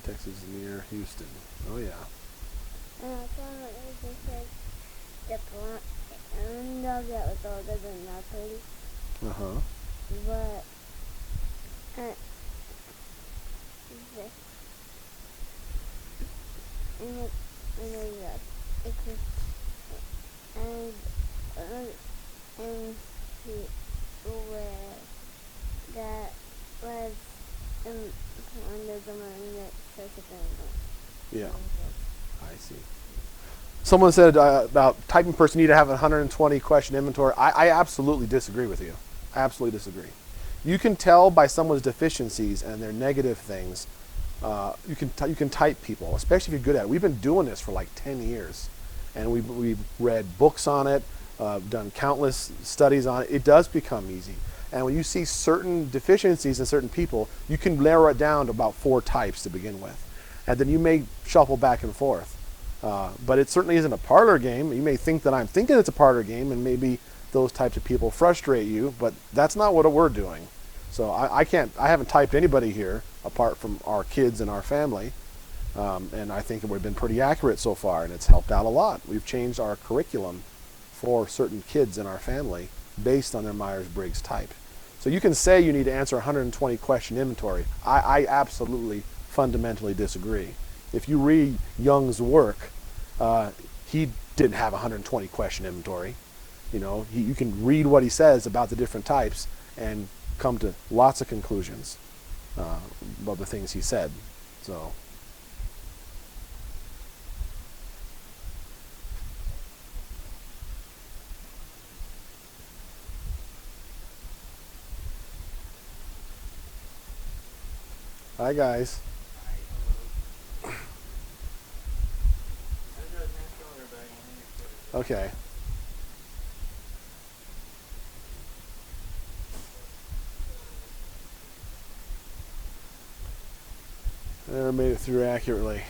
Texas near Houston. Oh yeah. And I saw what it just said the blonde dog that was older than that lady. Uh-huh. But and he where that was under the one that says it. Yeah. I see. Someone said about typing person need to have a 120 question inventory. I absolutely disagree with you. I absolutely disagree. You can tell by someone's deficiencies and their negative things. You can type people, especially if you're good at it. We've been doing this for like 10 years, and we've read books on it, done countless studies on it. It does become easy. And when you see certain deficiencies in certain people, you can narrow it down to about 4 types to begin with. And then you may shuffle back and forth. But it certainly isn't a parlor game. You may think that I'm thinking it's a parlor game, and maybe those types of people frustrate you, but that's not what we're doing. So I haven't typed anybody here apart from our kids and our family. And I think we've been pretty accurate so far, and it's helped out a lot. We've changed our curriculum for certain kids in our family based on their Myers-Briggs type. So you can say you need to answer a 120 question inventory. I absolutely fundamentally disagree. If you read Jung's work, he didn't have a 120 question inventory. You know, you can read what he says about the different types and come to lots of conclusions about the things he said. So. Hi guys. Okay. Never made it through accurately.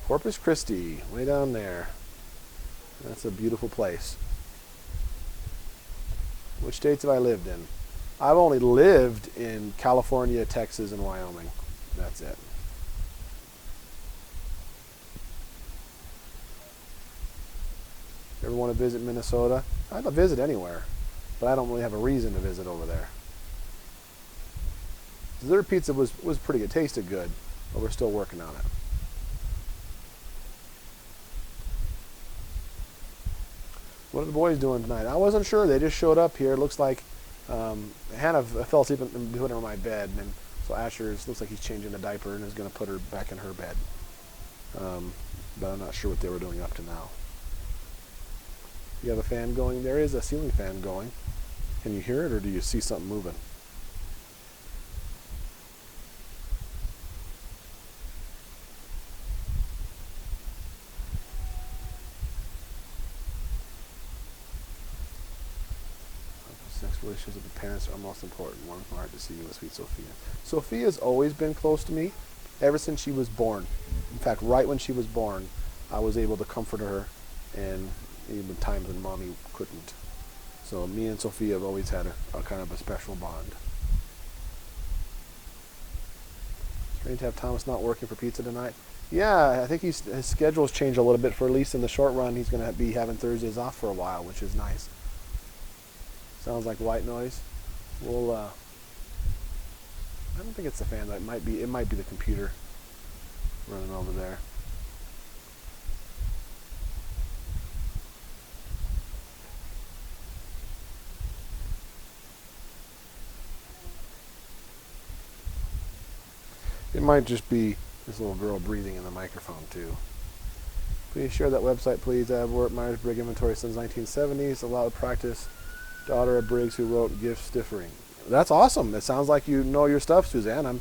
Corpus Christi, way down there. That's a beautiful place. Which states have I lived in? I've only lived in California, Texas, and Wyoming. That's it. Ever want to visit Minnesota? I'd visit anywhere, but I don't really have a reason to visit over there. Their pizza was pretty good, tasted good, but we're still working on it. What are the boys doing tonight? I wasn't sure. They just showed up here. It looks like Hannah fell asleep and put her in my bed, and so Asher looks like he's changing a diaper and is going to put her back in her bed. But I'm not sure what they were doing up to now. You have a fan going? There is a ceiling fan going. Can you hear it, or do you see something moving? Next relationships with the parents are most important. One hard to see you, sweet Sophia. Sophia's always been close to me, ever since she was born. In fact, right when she was born, I was able to comfort her, and even times when mommy couldn't. So me and Sophia have always had a kind of a special bond. Strange to have Thomas not working for pizza tonight. Yeah, I think his schedule's changed a little bit. For at least in the short run, he's going to be having Thursdays off for a while, which is nice. Sounds like white noise. We'll I don't think it's the fan. It might be the computer running over there. It might just be this little girl breathing in the microphone too. Please share that website, please. I've worked Myers-Briggs inventory since 1970s. A lot of practice. Daughter of Briggs, who wrote Gifts Differing. That's awesome. It sounds like you know your stuff, Suzanne.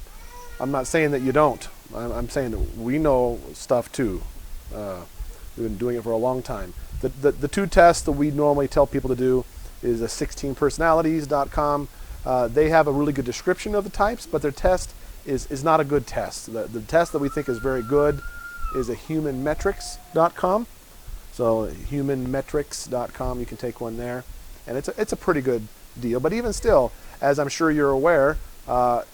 I'm not saying that you don't. I'm saying that we know stuff too. We've been doing it for a long time. The 2 tests that we normally tell people to do is 16personalities.com. They have a really good description of the types, but their test is not a good test. The test that we think is very good is humanmetrics.com. So humanmetrics.com, you can take one there. And it's a pretty good deal. But even still, as I'm sure you're aware,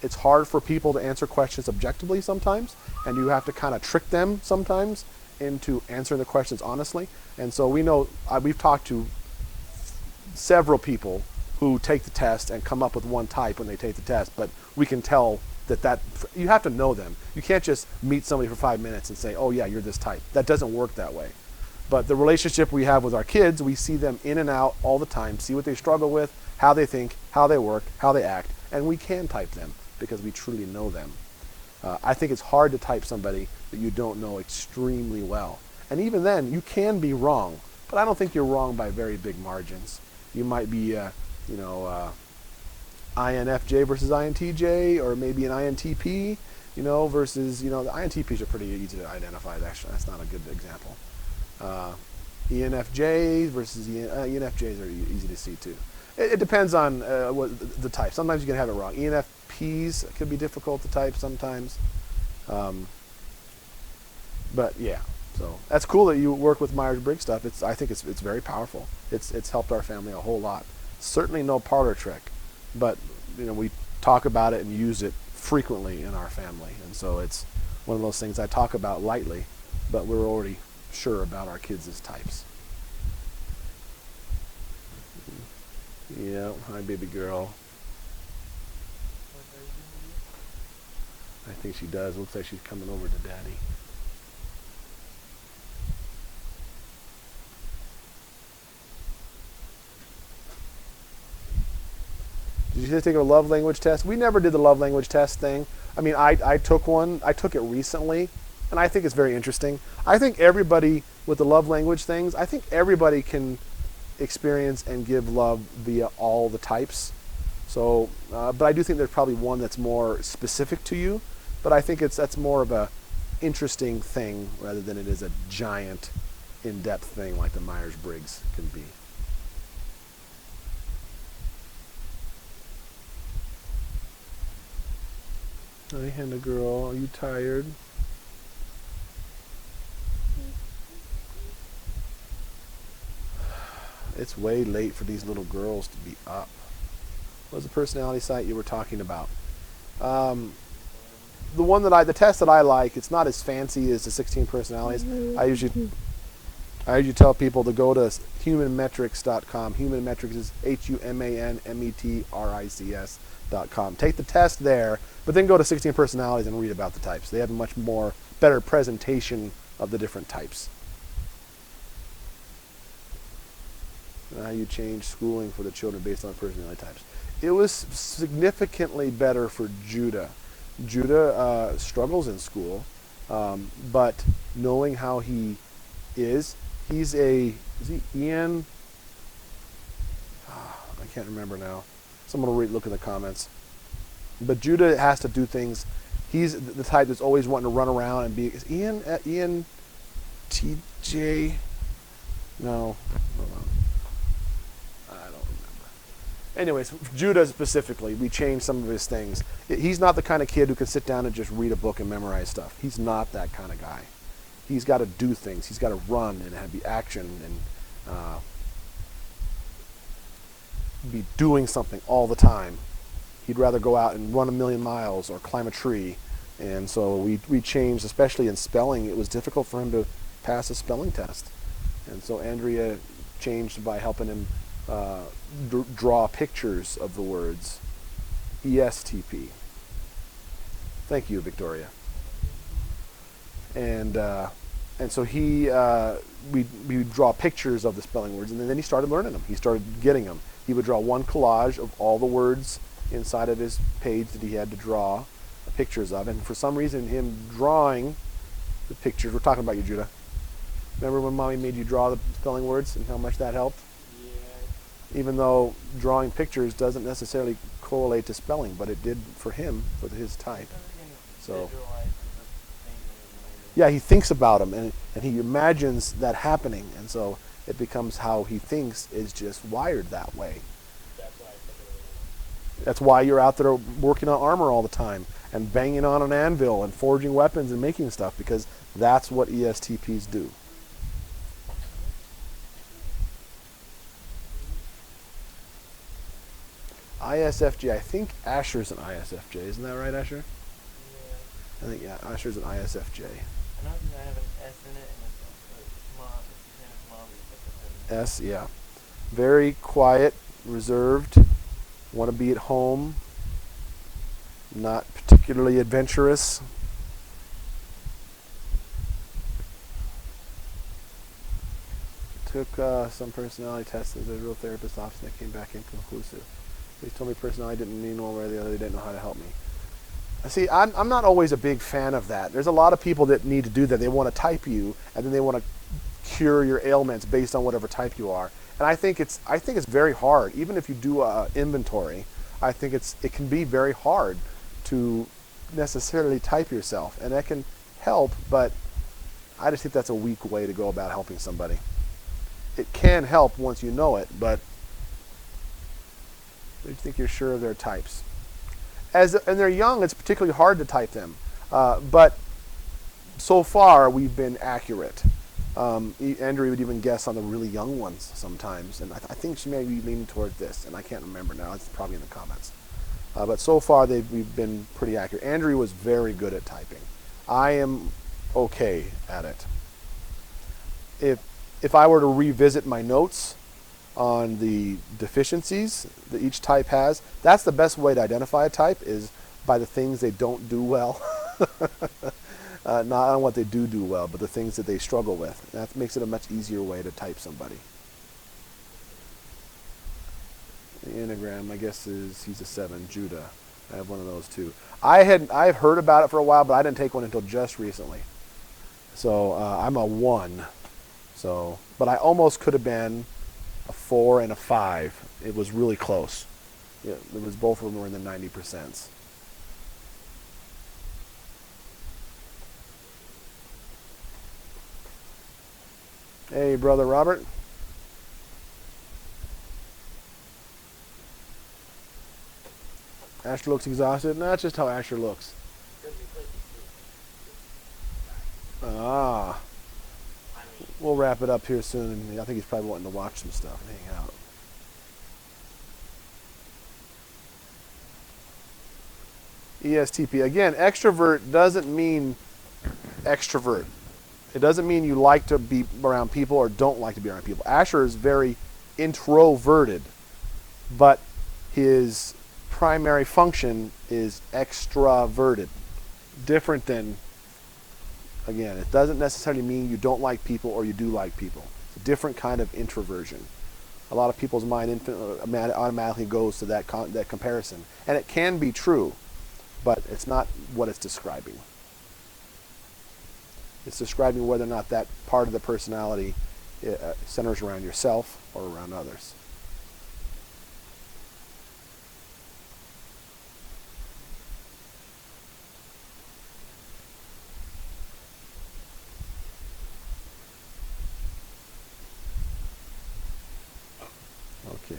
It's hard for people to answer questions objectively sometimes, and you have to kind of trick them sometimes into answering the questions honestly. And so we know, we've talked to several people who take the test and come up with one type when they take the test, but we can tell that you have to know them. You can't just meet somebody for 5 minutes and say, oh yeah, you're this type. That doesn't work that way. But the relationship we have with our kids, we see them in and out all the time, see what they struggle with, how they think, how they work, how they act, and we can type them because we truly know them. I think it's hard to type somebody that you don't know extremely well. And even then, you can be wrong, but I don't think you're wrong by very big margins. You might be, INFJ versus INTJ, or maybe an INTP, versus, the INTPs are pretty easy to identify. Actually, that's not a good example. ENFJ versus ENFJs are easy to see too. It depends on what the type. Sometimes you can have it wrong. ENFPs could be difficult to type sometimes. But yeah, so that's cool that you work with Myers-Briggs stuff. I think it's very powerful. It's helped our family a whole lot. Certainly no parlor trick, but we talk about it and use it frequently in our family, and so it's one of those things I talk about lightly, but we're already sure about our kids' types. Yeah, hi baby girl. I think she does. Looks like she's coming over to daddy. Did you take a love language test? We never did the love language test thing. I mean, I took one. I took it recently, and I think it's very interesting. I think everybody with the love language things, I think everybody can experience and give love via all the types. So, but I do think there's probably one that's more specific to you. But I think that's more of a interesting thing rather than it is a giant, in-depth thing like the Myers-Briggs can be. Hi, Henna girl. Are you tired? It's way late for these little girls to be up. What was the personality site you were talking about? The test that I like, it's not as fancy as the 16 personalities. I usually tell people to go to humanmetrics.com. Humanmetrics is HUMANMETRICS.com. Take the test there, but then go to 16 personalities and read about the types. They have a much more better presentation of the different types. How you change schooling for the children based on personality types. It was significantly better for Judah. Judah struggles in school, but knowing how he is he Ian? I can't remember now. Someone will look in the comments. But Judah has to do things. He's the type that's always wanting to run around and be. Is Ian TJ? No. Hold on. I don't remember. Anyways, Judah specifically, we changed some of his things. He's not the kind of kid who can sit down and just read a book and memorize stuff. He's not that kind of guy. He's got to do things. He's got to run and have the action and be doing something all the time. He'd rather go out and run 1,000,000 miles or climb a tree. And so we changed, especially in spelling. It was difficult for him to pass a spelling test. And so Andrea changed by helping him draw pictures of the words. ESTP. Thank you, Victoria. And so we draw pictures of the spelling words, and then he started learning them. He started getting them. He would draw one collage of all the words inside of his page that he had to draw pictures of. And for some reason, him drawing the pictures, we're talking about you, Judah. Remember when Mommy made you draw the spelling words and how much that helped? Yeah. Even though drawing pictures doesn't necessarily correlate to spelling, but it did for him, for his type. So, yeah, he thinks about them, and he imagines that happening, and so it becomes how he thinks is just wired that way. That's why you're out there working on armor all the time and banging on an anvil and forging weapons and making stuff, because that's what ESTPs do. ISFJ. I think Asher's an ISFJ. Isn't that right, Asher? Yeah. I think, yeah, Asher's an ISFJ. I know because I have an S in it, and it's mom. It's mom. S, yeah. Very quiet, reserved, want to be at home, not particularly adventurous. Took some personality tests as a real therapist office and they came back inconclusive. They told me personality didn't mean one way or the other. They didn't know how to help me. See, I'm not always a big fan of that. There's a lot of people that need to do that. They want to type you, and then they want to cure your ailments based on whatever type you are. And I think it's very hard. Even if you do a inventory, I think it can be very hard to necessarily type yourself, and that can help. But I just think that's a weak way to go about helping somebody. It can help once you know it, but I think you're sure of their types. And they're young, it's particularly hard to type them. But so far, we've been accurate. Andrea would even guess on the really young ones sometimes, and I think she may be leaning toward this, and I can't remember now. It's probably in the comments. But so far, we've been pretty accurate. Andrea was very good at typing. I am okay at it. If I were to revisit my notes on the deficiencies that each type has, that's the best way to identify a type, is by the things they don't do well. Not on what they do well, but the things that they struggle with. That makes it a much easier way to type somebody. The Enneagram, I guess, he's a 7, Judah. I have one of those too. I've heard about it for a while, but I didn't take one until just recently. So I'm a 1. So, but I almost could have been a 4 and a 5. It was really close. Yeah, it was, both of them were in the 90%. Hey, brother Robert. Asher looks exhausted. No, that's just how Asher looks. Ah. We'll wrap it up here soon. And I think he's probably wanting to watch some stuff and hang out. ESTP. Again, extrovert doesn't mean extrovert. It doesn't mean you like to be around people or don't like to be around people. Asher is very introverted, but his primary function is extraverted. Different than, again, it doesn't necessarily mean you don't like people or you do like people. It's a different kind of introversion. A lot of people's mind automatically goes to that comparison. And it can be true, but it's not what it's describing. It's describing whether or not that part of the personality centers around yourself or around others. Okay.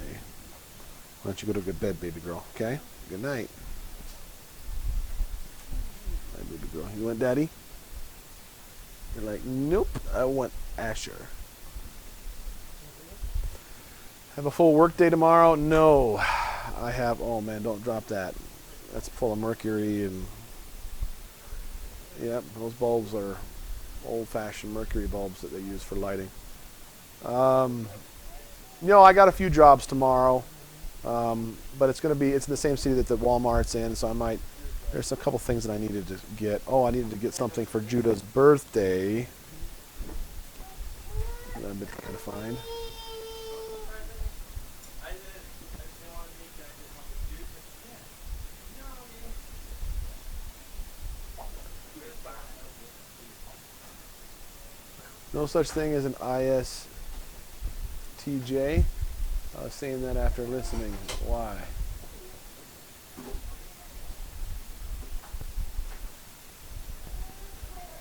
Why don't you go to good bed, baby girl, okay? Good night. Hi, baby girl. You want daddy? You're like, nope, I want Asher. Have a full work day tomorrow? No. I have, oh man, don't drop that. That's full of mercury and, yep, those bulbs are old-fashioned mercury bulbs that they use for lighting. I got a few jobs tomorrow, but it's in the same city that the Walmart's in, so there's a couple things that I needed to get. Oh, I needed to get something for Judah's birthday that I've been trying to find. No such thing as an ISTJ. I was saying that after listening. Why?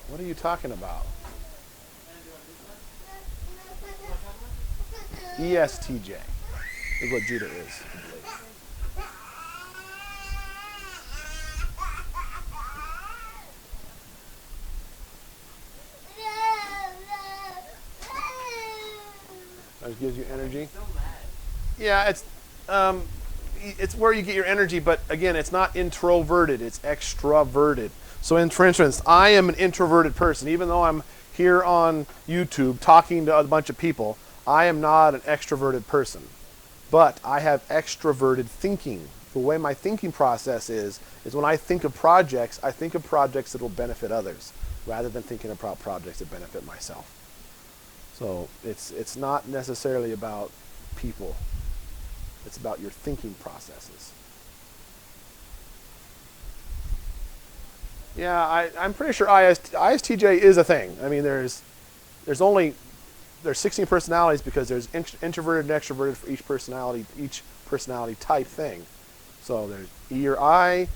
What are you talking about? ESTJ is what Judah is. That gives you energy. Yeah, it's it's where you get your energy, but again, it's not introverted, it's extraverted. So for instance, I am an introverted person. Even though I'm here on YouTube talking to a bunch of people, I am not an extroverted person. But I have extroverted thinking. The way my thinking process is when I think of projects that will benefit others, rather than thinking about projects that benefit myself. So it's not necessarily about people. It's about your thinking processes. Yeah, I'm pretty sure ISTJ is a thing. I mean, there's 16 personalities because there's introverted and extroverted for each personality type thing. So there's E or I,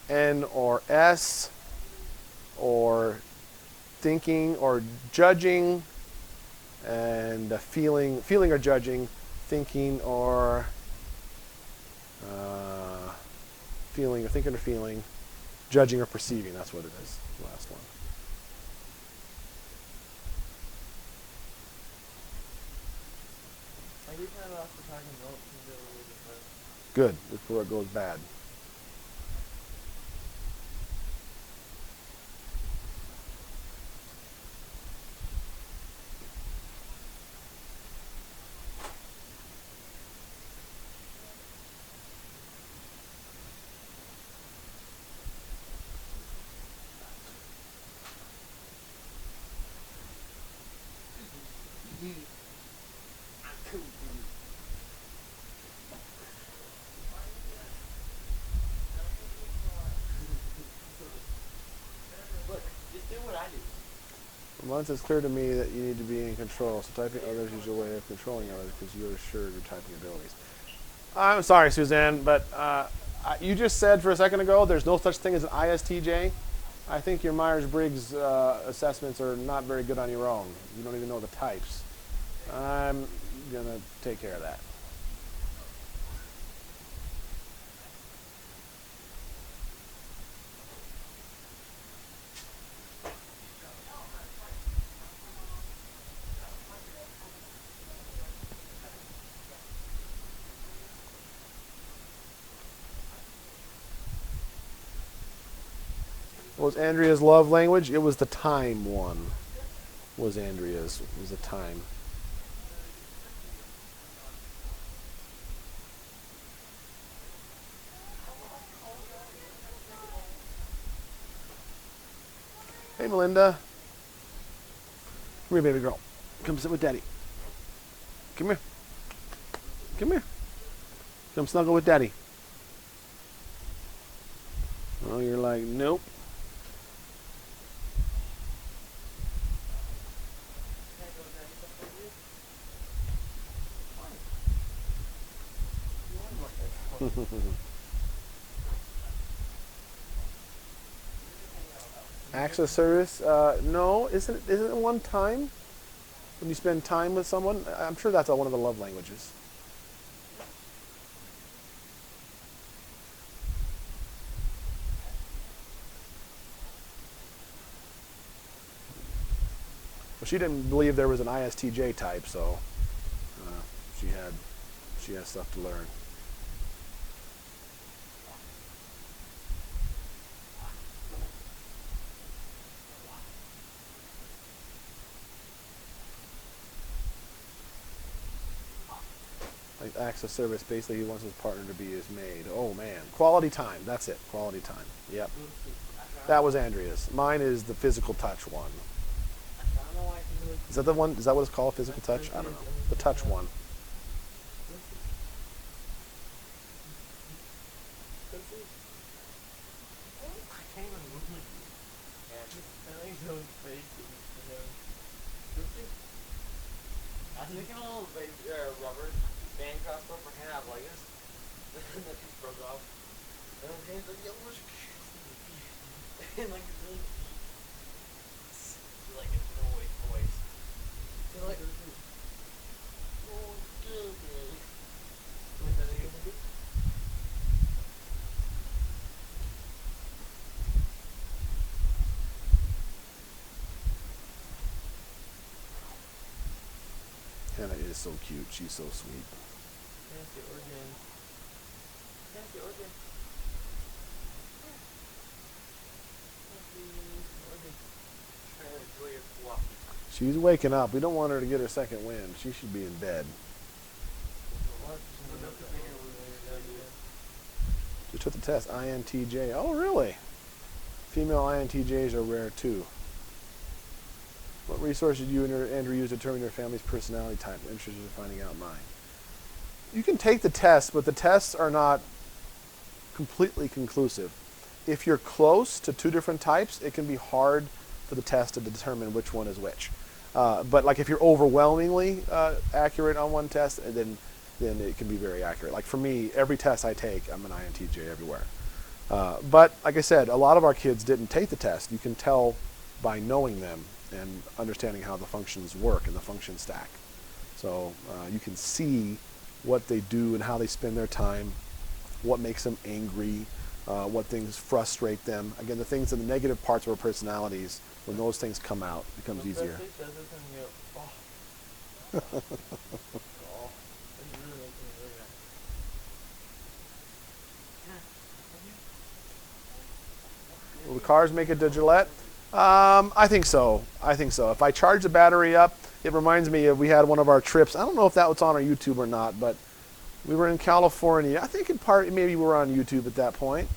N or S, or thinking or judging, and feeling or judging, thinking or feeling or thinking or feeling, judging or perceiving. That's what it is. The last one. I did have off the talking notes and they were really different. Good, before it goes bad. Look, just do what I do. Once it's clear to me that you need to be in control, so typing others is your way of controlling others because you're sure of your typing abilities. I'm sorry, Suzanne, but you just said for a second ago there's no such thing as an ISTJ. I think your Myers-Briggs assessments are not very good on your own. You don't even know the types. I'm going to take care of that. What was Andrea's love language? It was the time one. Was Andrea's. It was the time. Hey, Melinda. Come here, baby girl. Come sit with Daddy. Come here. Come here. Come snuggle with Daddy. Oh, you're like, nope. Access service? No, isn't it one time? When you spend time with someone? I'm sure that's one of the love languages. Well, she didn't believe there was an ISTJ type, so she has stuff to learn. Like acts of service, basically he wants his partner to be his maid. Oh man, quality time. That's it. Quality time. Yep. That was Andrea's. Mine is the physical touch one. Is that the one? Is that what it's called? Physical touch? I don't know. The touch one. I was making a little rubber band crossbow for hand out like this. And that piece broke off. And her hand's like, yeah, what's and like it's really deep. Like a noise voice. They're like, oh, good, man. Like that again. Hannah is so cute. She's so sweet. Fancy organ. Fancy organ. Try to enjoy your fluff. She's waking up. We don't want her to get her second wind. She should be in bed. She took the test. INTJ. Oh, really? Female INTJs are rare too. What resource did you and Andrew use to determine your family's personality type? I'm interested in finding out mine. You can take the test, but the tests are not completely conclusive. If you're close to two different types, it can be hard for the test to determine which one is which. But like if you're overwhelmingly accurate on one test, then it can be very accurate. Like for me, every test I take, I'm an INTJ everywhere. But like I said, a lot of our kids didn't take the test. You can tell by knowing them and understanding how the functions work in the function stack. So you can see what they do and how they spend their time, what makes them angry, what things frustrate them. Again, the things in the negative parts of our personalities, when those things come out, it becomes easier. Will the cars make it to Gillette? I think so. I think so. If I charge the battery up, it reminds me of we had one of our trips. I don't know if that was on our YouTube or not, but we were in California. I think in part maybe we were on YouTube at that point,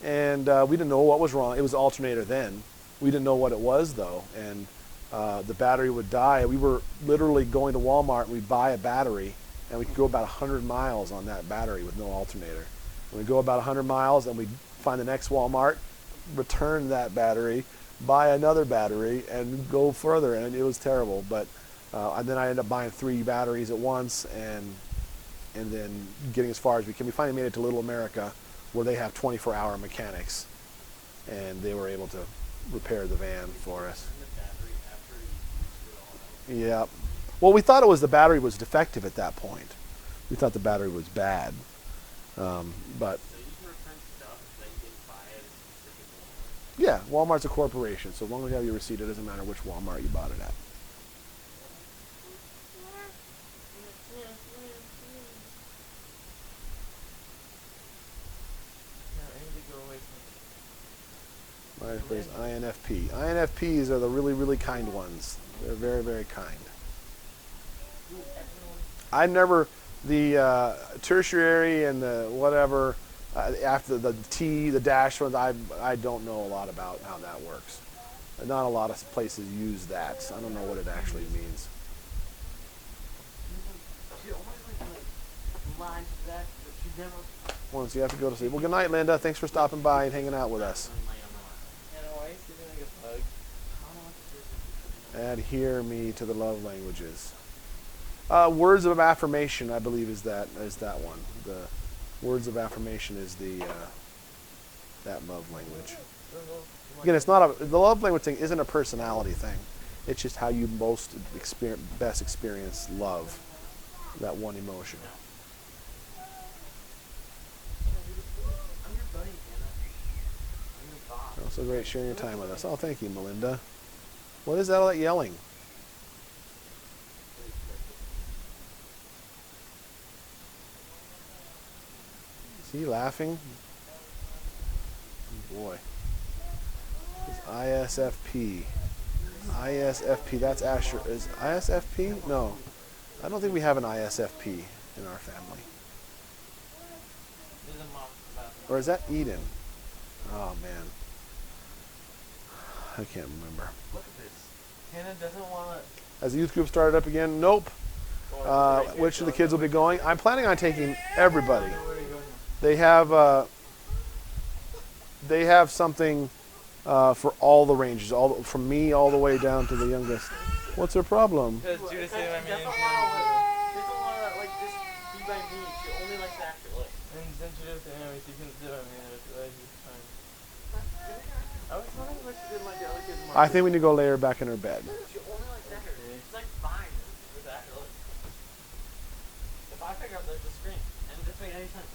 and we didn't know what was wrong. It was alternator then. We didn't know what it was though, and the battery would die. We were literally going to Walmart and we'd buy a battery, and we could go about 100 miles on that battery with no alternator. And we'd go about 100 miles and we'd find the next Walmart, return that battery, buy another battery, and go further. And it was terrible. But and then I ended up buying 3 batteries at once, and then getting as far as we can. We finally made it to Little America, where they have 24-hour mechanics, and they were able to repair the van for us. Yeah. Well, we thought it was the battery was defective at that point. We thought the battery was bad, but. Yeah, Walmart's a corporation, so as long as you have your receipt, it doesn't matter which Walmart you bought it at. My phrase, INFP. INFPs are the really, really kind ones. They're very, very kind. I've never, the tertiary and the whatever, after the T, the dash ones, I don't know a lot about how that works. Not a lot of places use that, so I don't know what it actually means. Once you have to go to sleep. Well, good night, Linda. Thanks for stopping by and hanging out with us. Adhere me to the love languages. Words of affirmation, I believe, is that one. The words of affirmation is that love language. Again, it's not the love language thing isn't a personality thing. It's just how you best experience love, that one emotion. Oh, so great sharing your time with us. Oh, thank you, Melinda. What is that all that yelling? Is he laughing? Oh boy. It's ISFP. ISFP, that's Asher. Is ISFP? No. I don't think we have an ISFP in our family. Or is that Eden? Oh man. I can't remember. Look at this. Hannah doesn't want to. Has the youth group started up again? Nope. Which of the kids will be going? I'm planning on taking everybody. They have something for all the ranges, from me all the way down to the youngest. What's her problem? Because Judas said my name. She doesn't want to like just be by me. She only likes to act like. And then she doesn't anyway. She can sit by me. I was wondering what she did like the other kids. I think we need to go lay her back in her bed. She only likes to act. She's like fine with that. If I pick up, there's a screen, and just wait anytime.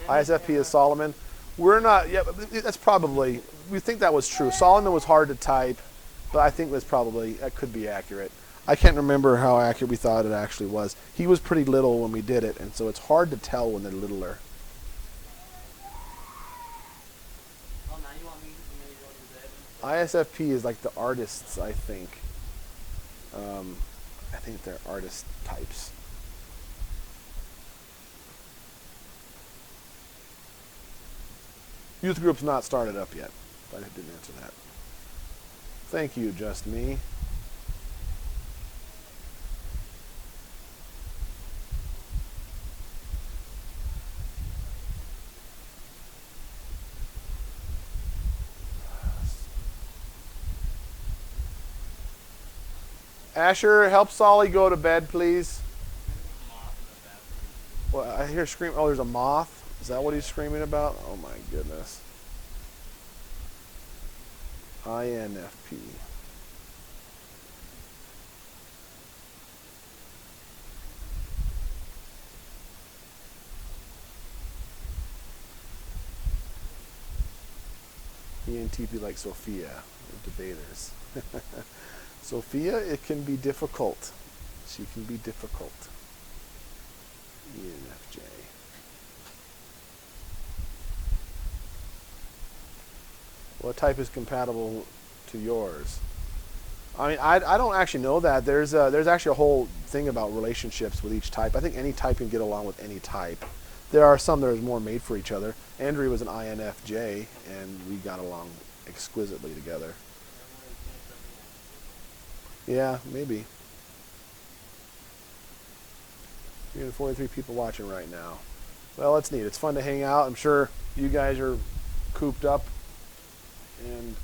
ISFP is Solomon. We're not, yeah, that's probably, we think that was true. Solomon was hard to type, but I think that could be accurate. I can't remember how accurate we thought it actually was. He was pretty little when we did it, and so it's hard to tell when they're littler. Oh, now you want me to maybe go to bed? ISFP is like the artists, I think. I think they're artist types. Youth group's not started up yet. I didn't answer that. Thank you, Just Me. Asher, help Solly go to bed, please. Well, I hear scream. Oh, there's a moth. Is that what he's screaming about? Oh my goodness. INFP. ENTP like Sophia, debaters. Sophia, it can be difficult. She can be difficult. ENFJ. What type is compatible to yours? I mean, I don't actually know that. There's actually a whole thing about relationships with each type. I think any type can get along with any type. There are some that are more made for each other. Andrea was an INFJ, and we got along exquisitely together. Yeah, maybe. 343 people watching right now. Well, that's neat. It's fun to hang out. I'm sure you guys are cooped up, and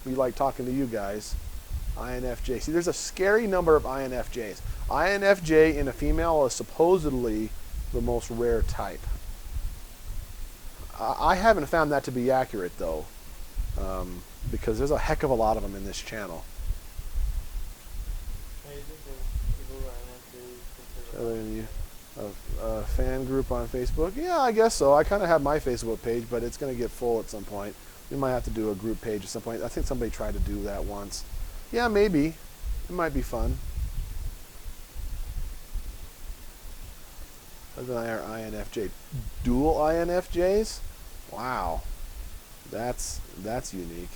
we like talking to you guys. INFJ. See, there's a scary number of INFJs. INFJ in a female is supposedly the most rare type. I haven't found that to be accurate, though, because there's a heck of a lot of them in this channel. Other than you, a fan group on Facebook? Yeah, I guess so. I kind of have my Facebook page, but it's going to get full at some point. We might have to do a group page at some point. I think somebody tried to do that once. Yeah, maybe. It might be fun. Husband and I are INFJ. Dual INFJs? Wow. That's unique.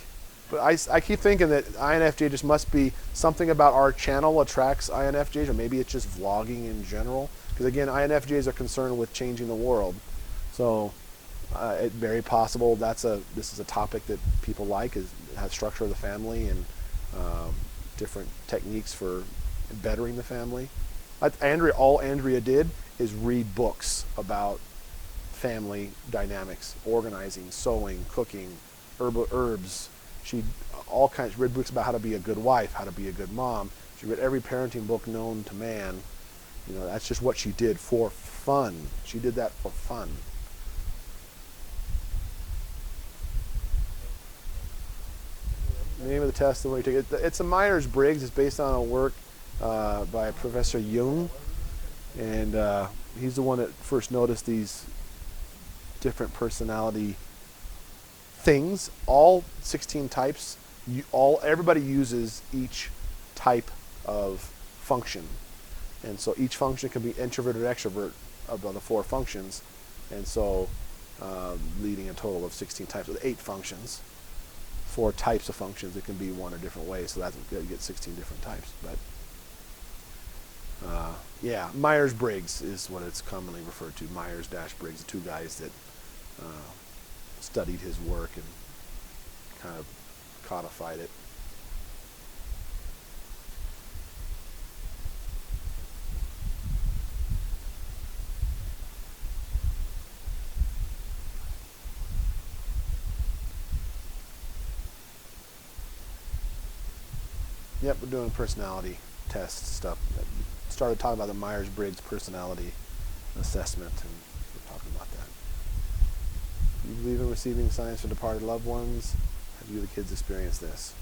But I keep thinking that INFJ just must be something about our channel attracts INFJs, or maybe it's just vlogging in general. Because again, INFJs are concerned with changing the world. So it's very possible this is a topic that people like, is has structure of the family and different techniques for bettering the family. All Andrea did is read books about family dynamics, organizing, sewing, cooking, herbs. She read books about how to be a good wife, how to be a good mom. She read every parenting book known to man. You know, that's just what she did for fun. She did that for fun. The name of the test, the way you take it. It's a Myers-Briggs. It's based on a work by Professor Jung, and he's the one that first noticed these different personality things. All 16 types, everybody uses each type of function, and so each function can be introvert or extrovert of the 4 functions, and so leading a total of 16 types with 8 functions. 4 types of functions. It can be one or different ways, so that's you get 16 different types. But yeah, Myers-Briggs is what it's commonly referred to. Myers-Briggs, the 2 guys that studied his work and kind of codified it. Yep, we're doing personality test stuff. Started talking about the Myers-Briggs personality assessment, and we're talking about that. Do you believe in receiving signs from departed loved ones? Have you, the kids, experienced this?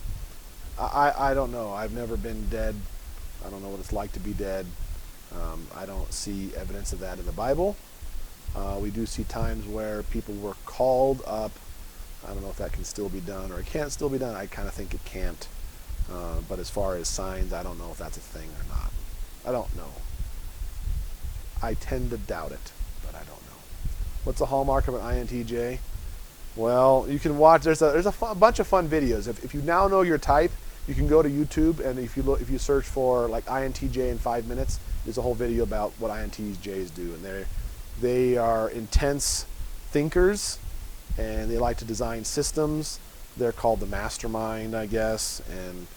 I don't know. I've never been dead. I don't know what it's like to be dead. I don't see evidence of that in the Bible. We do see times where people were called up. I don't know if that can still be done or it can't still be done. I kind of think it can't. But as far as signs, I don't know if that's a thing or not. I don't know. I tend to doubt it, but I don't know. What's the hallmark of an INTJ? Well, you can watch. There's a bunch of fun videos. If you now know your type, you can go to YouTube, and if you search for like INTJ in 5 minutes, there's a whole video about what INTJs do, and they are intense thinkers, and they like to design systems. They're called the mastermind, I guess, and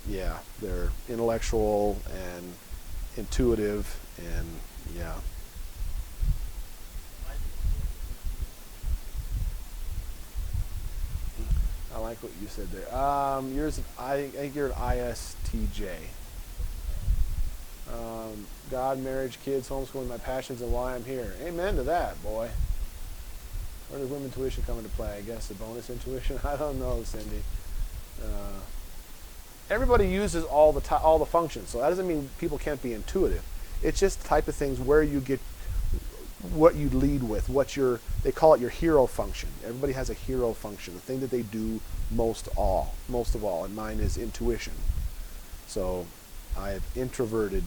yeah, they're intellectual and intuitive, and yeah. I like what you said there. Yours, I think you're an ISTJ. God, marriage, kids, homeschooling, my passions, and why I'm here. Amen to that, boy. Where does women tuition come into play? I guess the bonus intuition. I don't know, Cindy. Everybody uses all the functions, so that doesn't mean people can't be intuitive. It's just the type of things where you get what you lead with, they call it your hero function. Everybody has a hero function, the thing that they do most of all, and mine is intuition. So I have introverted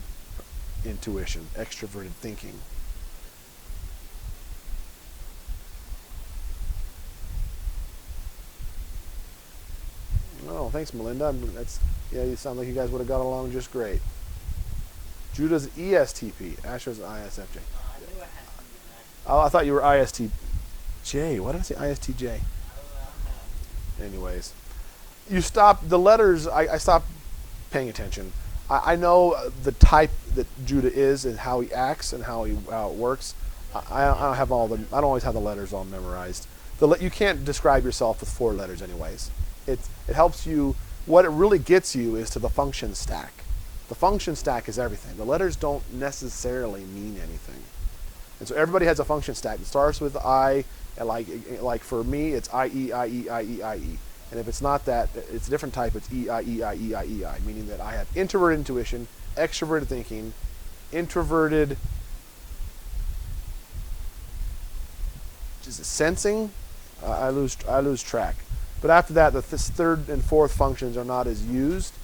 intuition, extroverted thinking. Oh, thanks, Melinda. You sound like you guys would have got along just great. Judah's ESTP. Asher's ISFJ. Oh, I thought you were ISTJ. Why did I say ISTJ? Anyways, you stopped the letters. I stopped paying attention. I know the type that Judah is and how he acts and how it works. I don't have I don't always have the letters all memorized. You can't describe yourself with 4 letters, anyways. It helps you. What it really gets you is to the function stack. The function stack is everything. The letters don't necessarily mean anything. And so everybody has a function stack. It starts with I, and like for me, it's IE, IE, IE, IE. And if it's not that, it's a different type. It's EI, EI, EI, EI, meaning that I have introverted intuition, extroverted thinking, introverted sensing. I lose track. But after that, the third and fourth functions are not as used.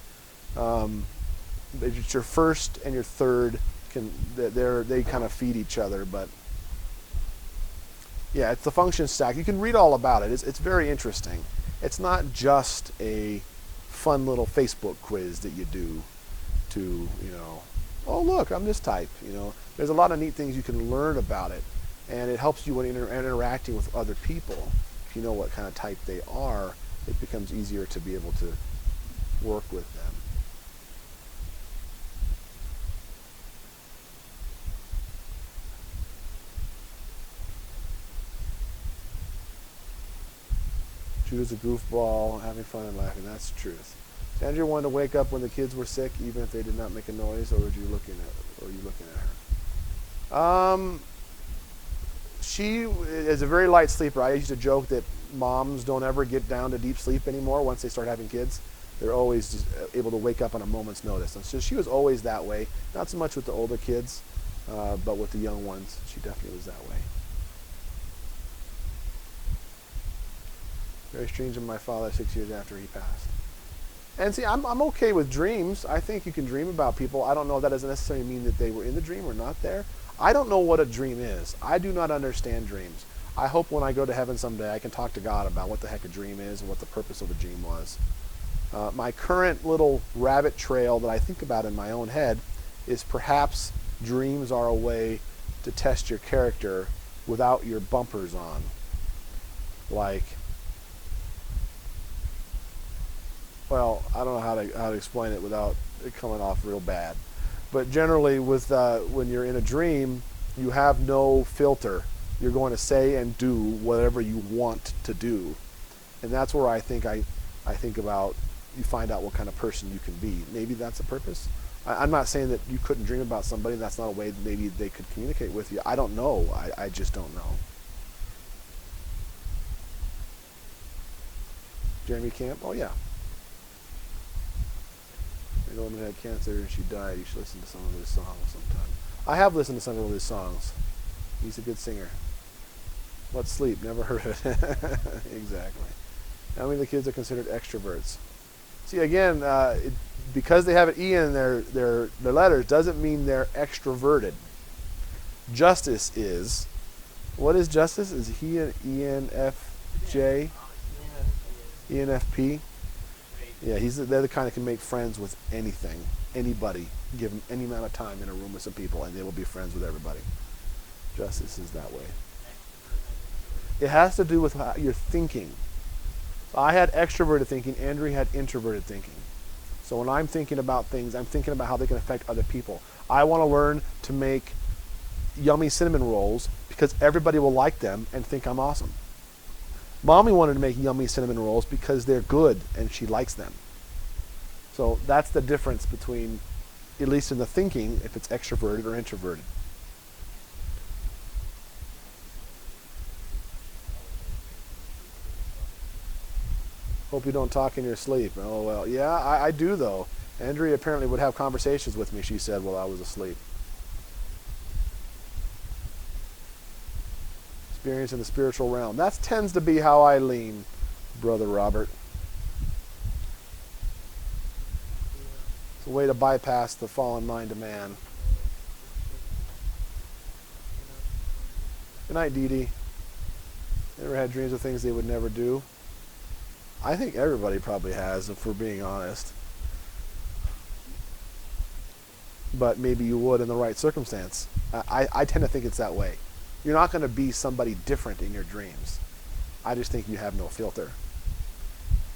It's your first and your third. They kind of feed each other, but yeah, it's the function stack. You can read all about it. It's very interesting. It's not just a fun little Facebook quiz that you do to, oh look, I'm this type. There's a lot of neat things you can learn about it, and it helps you when interacting with other people. If you know what kind of type they are, it becomes easier to be able to work with them. Judah's a goofball, having fun and laughing. That's the truth. Did Andrea wanted to wake up when the kids were sick, even if they did not make a noise, or were you looking at her? She is a very light sleeper. I used to joke that moms don't ever get down to deep sleep anymore once they start having kids. They're always just able to wake up on a moment's notice. And so she was always that way. Not so much with the older kids, but with the young ones, she definitely was that way. Very strange of my father 6 years after he passed. And see, I'm okay with dreams. I think you can dream about people. I don't know if that doesn't necessarily mean that they were in the dream or not there. I don't know what a dream is. I do not understand dreams. I hope when I go to heaven someday I can talk to God about what the heck a dream is and what the purpose of a dream was. My current little rabbit trail that I think about in my own head is perhaps dreams are a way to test your character without your bumpers on. Well, I don't know how to explain it without it coming off real bad. But generally, with when you're in a dream, you have no filter. You're going to say and do whatever you want to do, and that's where I think about you find out what kind of person you can be. Maybe that's the purpose. I'm not saying that you couldn't dream about somebody. That's not a way that maybe they could communicate with you. I don't know. I just don't know. Jeremy Camp? Oh yeah. The woman had cancer and she died. You should listen to some of his songs sometime. I have listened to some of his songs. He's a good singer. What's sleep? Never heard of it. Exactly. How many of the kids are considered extroverts? See, again, because they have an E in their letters doesn't mean they're extroverted. Justus is. What is Justus? Is he an ENFJ? ENFP? Yeah, they're the kind that can make friends with anything, anybody. Give them any amount of time in a room with some people, and they will be friends with everybody. Justus is that way. It has to do with how you're thinking. I had extroverted thinking. Andrea had introverted thinking. So when I'm thinking about things, I'm thinking about how they can affect other people. I want to learn to make yummy cinnamon rolls because everybody will like them and think I'm awesome. Mommy wanted to make yummy cinnamon rolls because they're good and she likes them. So that's the difference between, at least in the thinking, if it's extroverted or introverted. Hope you don't talk in your sleep. Oh, well, yeah, I do, though. Andrea apparently would have conversations with me, she said, while I was asleep. Experience in the spiritual realm. That tends to be how I lean, Brother Robert. It's a way to bypass the fallen mind of man. Good night, Dee Dee. Ever had dreams of things they would never do? I think everybody probably has, if we're being honest. But maybe you would in the right circumstance. I tend to think it's that way. You're not going to be somebody different in your dreams. I just think you have no filter.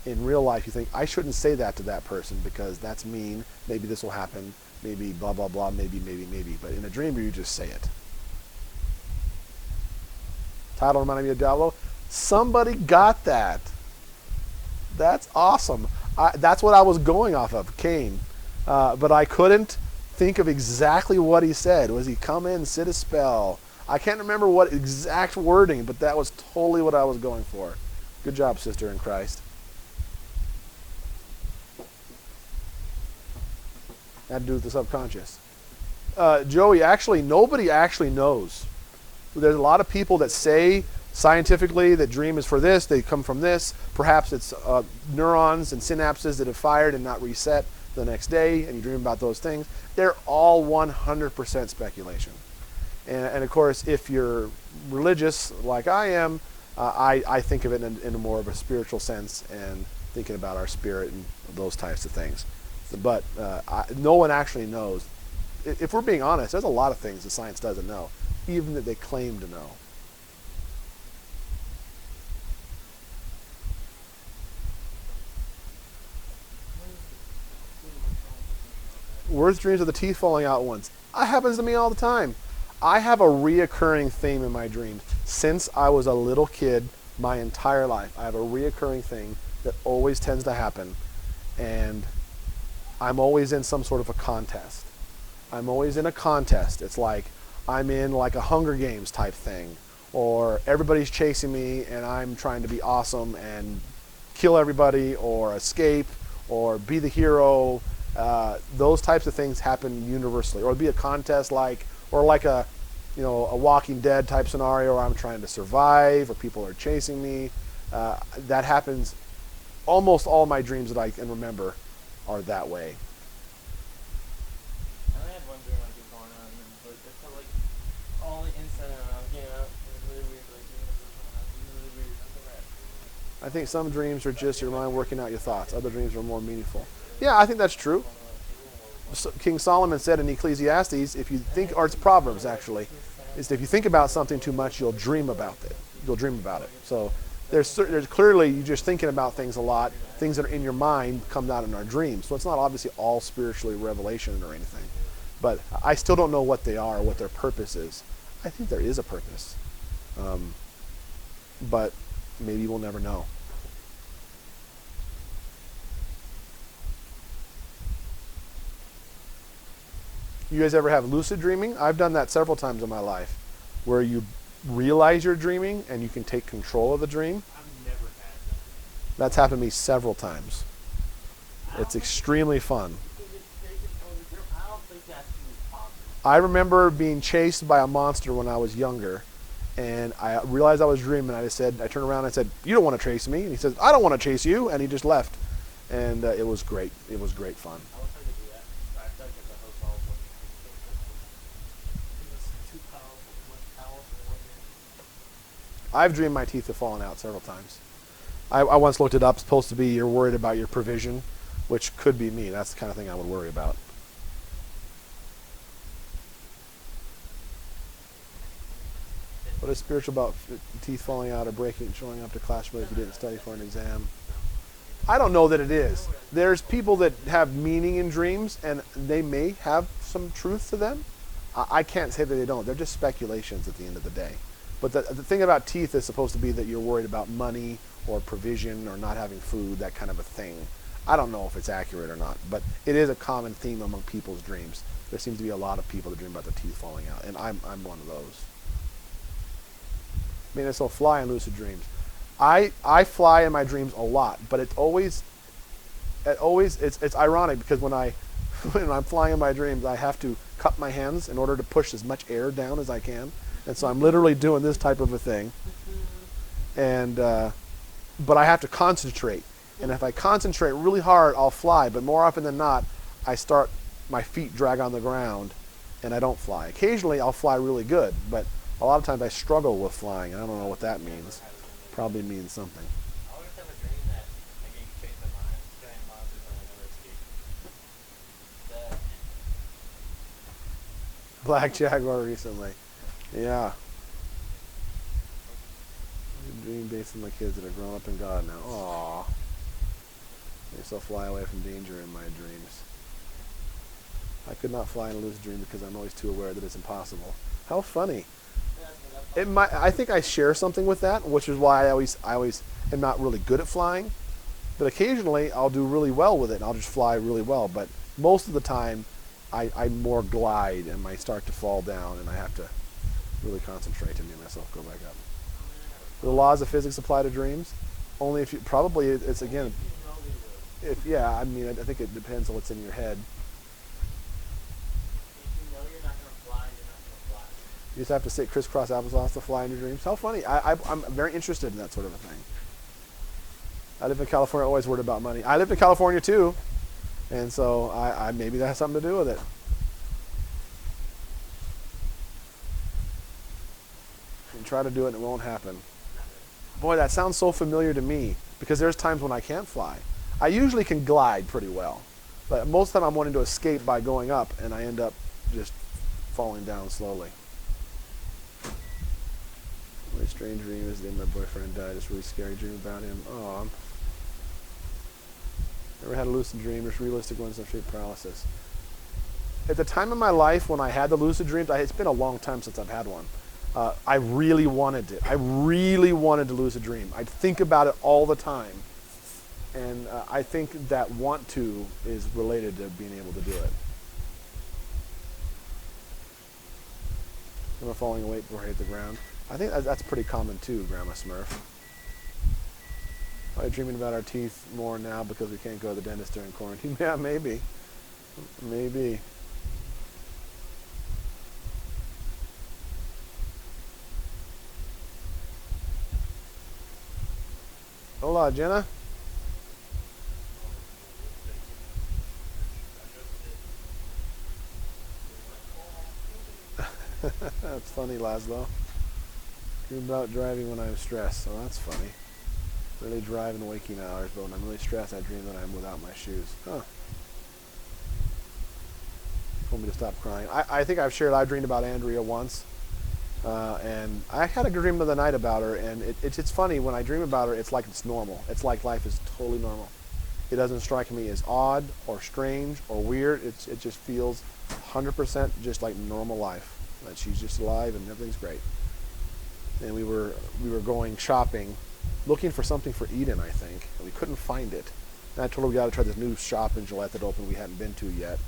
In real life, you think, I shouldn't say that to that person because that's mean. Maybe this will happen. Maybe blah, blah, blah. Maybe. But in a dream, you just say it. Title reminded me of Diablo. Somebody got that. That's awesome. That's what I was going off of, Cain. But I couldn't think of exactly what he said. Was he come in, sit a spell? I can't remember what exact wording, but that was totally what I was going for. Good job, sister in Christ. Had to do with the subconscious. Joey, actually, nobody actually knows. There's a lot of people that say scientifically that dream is for this, they come from this. Perhaps it's neurons and synapses that have fired and not reset the next day, and you dream about those things. They're all 100% speculation. And of course, if you're religious like I am, I think of it in a more of a spiritual sense and thinking about our spirit and those types of things. But no one actually knows. If we're being honest, there's a lot of things that science doesn't know, even that they claim to know. Worst dreams of the teeth falling out once. That happens to me all the time. I have a reoccurring theme in my dreams. Since I was a little kid, my entire life, I have a reoccurring thing that always tends to happen. And I'm always in some sort of a contest. I'm always in a contest. It's like I'm in like a Hunger Games type thing. Or everybody's chasing me and I'm trying to be awesome and kill everybody or escape or be the hero. Those types of things happen universally. Or it'd be a contest or like a Walking Dead type scenario where I'm trying to survive or people are chasing me. That happens. Almost all my dreams that I can remember are that way. I only had one dream I keep going on, but it's kind of like all the inside and out came out. It was really weird. Like, it was really weird. I think some dreams are just your mind working out your thoughts. Other dreams are more meaningful. Yeah, I think that's true. King Solomon said in Ecclesiastes, if you think, or it's Proverbs actually, is if you think about something too much, you'll dream about it. You'll dream about it. So there's clearly you're just thinking about things a lot. Things that are in your mind come out in our dreams. So it's not obviously all spiritually revelation or anything. But I still don't know what they are, what their purpose is. I think there is a purpose. But maybe we'll never know. You guys ever have lucid dreaming? I've done that several times in my life, where you realize you're dreaming and you can take control of the dream. I've never had that. That's happened to me several times. It's extremely fun. I don't think that's possible. I remember being chased by a monster when I was younger, and I realized I was dreaming. I turned around and I said, "You don't want to chase me." And he says, "I don't want to chase you," and he just left. and it was great. It was great fun. I was trying to do that, but I feel like it's a host all of it's too powerful, much powerful one man. I've dreamed my teeth have fallen out several times. I once looked it up. It's supposed to be you're worried about your provision, which could be me. That's the kind of thing I would worry about. What is spiritual about teeth falling out or breaking, showing up to class if you didn't study for an exam? I don't know that it is. There's people that have meaning in dreams, and they may have some truth to them. I can't say that they don't. They're just speculations at the end of the day. But the thing about teeth is supposed to be that you're worried about money or provision or not having food, that kind of a thing. I don't know if it's accurate or not, but it is a common theme among people's dreams. There seems to be a lot of people that dream about their teeth falling out, and I'm one of those. I mean, so fly in lucid dreams. I fly in my dreams a lot, but it's ironic because when I'm flying in my dreams, I have to cup my hands in order to push as much air down as I can, and so I'm literally doing this type of a thing, and but I have to concentrate, and if I concentrate really hard, I'll fly. But more often than not, my feet drag on the ground, and I don't fly. Occasionally, I'll fly really good, but a lot of times I struggle with flying. I don't know what that means. Probably means something. I always have a dream that I get chased by giant monsters and I never escape. Black Jaguar recently. Yeah. Dream based on my kids that are grown up in God now. Aww. I still fly away from danger in my dreams. I could not fly in a lucid dream because I'm always too aware that it's impossible. How funny. I think I share something with that, which is why I always am not really good at flying. But occasionally I'll do really well with it, and I'll just fly really well. But most of the time, I more glide, and I start to fall down, and I have to really concentrate to make myself go back up. The laws of physics apply to dreams? Only if you, probably it's again, if, yeah, I mean, I think it depends on what's in your head. You just have to sit crisscross applesauce to fly in your dreams. How funny. I'm very interested in that sort of a thing. I live in California, always worried about money. I lived in California too, and so I maybe that has something to do with it. And try to do it and it won't happen. Boy, that sounds so familiar to me because there's times when I can't fly. I usually can glide pretty well, but most of the time I'm wanting to escape by going up, and I end up just falling down slowly. My strange dream is that my boyfriend died. It's a really scary dream about him. Oh, never had a lucid dream. There's realistic ones of sleep paralysis. At the time of my life when I had the lucid dreams, it's been a long time since I've had one. I really wanted it. I really wanted to lucid dream. I'd think about it all the time. And I think that want to is related to being able to do it. Am I falling away before I hit the ground? I think that's pretty common too, Grandma Smurf. Are you dreaming about our teeth more now because we can't go to the dentist during quarantine? Yeah, maybe. Maybe. Hola, Jenna. That's funny, Laszlo. Dream about driving when I'm stressed. So that's funny. Really drive in waking hours, but when I'm really stressed, I dream that I'm without my shoes. Huh. Told me to stop crying. I think I've dreamed about Andrea once. And I had a dream of the night about her, and it's funny, when I dream about her, it's like it's normal. It's like life is totally normal. It doesn't strike me as odd or strange or weird. It just feels 100% just like normal life. That she's just alive and everything's great. And we were going shopping, looking for something for Eden, I think, and we couldn't find it. And I told her we got to try this new shop in Gillette that opened we hadn't been to yet.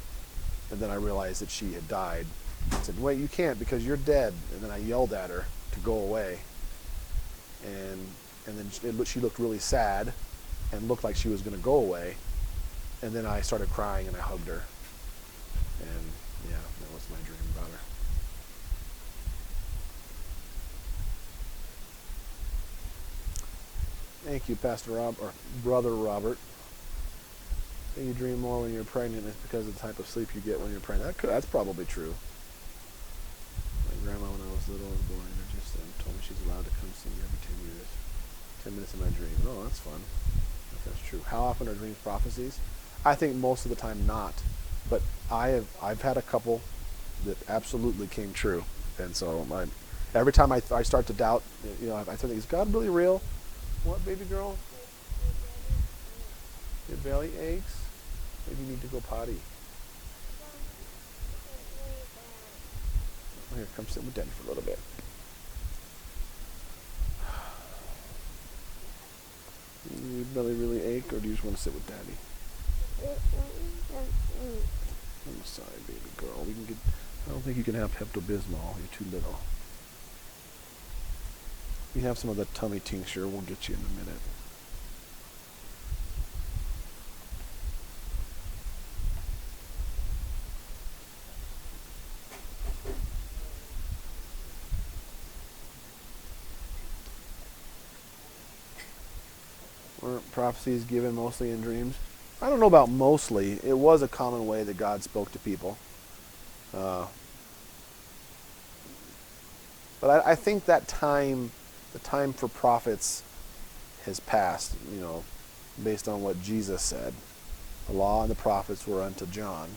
And then I realized that she had died. I said, wait, you can't because you're dead. And then I yelled at her to go away. And then she looked really sad and looked like she was going to go away. And then I started crying and I hugged her. And yeah, that was my dream about her. Thank you, Pastor Rob, or Brother Robert. You dream more when you're pregnant. It's because of the type of sleep you get when you're pregnant. That's probably true. My grandma, when I was little and born, just told me she's allowed to come see me every 10 years. 10 minutes in my dream. Oh, that's fun. If that's true. How often are dreams prophecies? I think most of the time not. But I've had a couple that absolutely came true. And so every time I start to doubt, I think, is God really real? What, baby girl? Your belly aches? Maybe you need to go potty. Here, come sit with Daddy for a little bit. Your belly really ache, or do you just want to sit with Daddy? I'm sorry, baby girl. I don't think you can have Pepto-Bismol. You're too little. We have some of the tummy tincture. We'll get you in a minute. Were prophecies given mostly in dreams? I don't know about mostly. It was a common way that God spoke to people. But I think that the time for prophets has passed, based on what Jesus said. The law and the prophets were until John.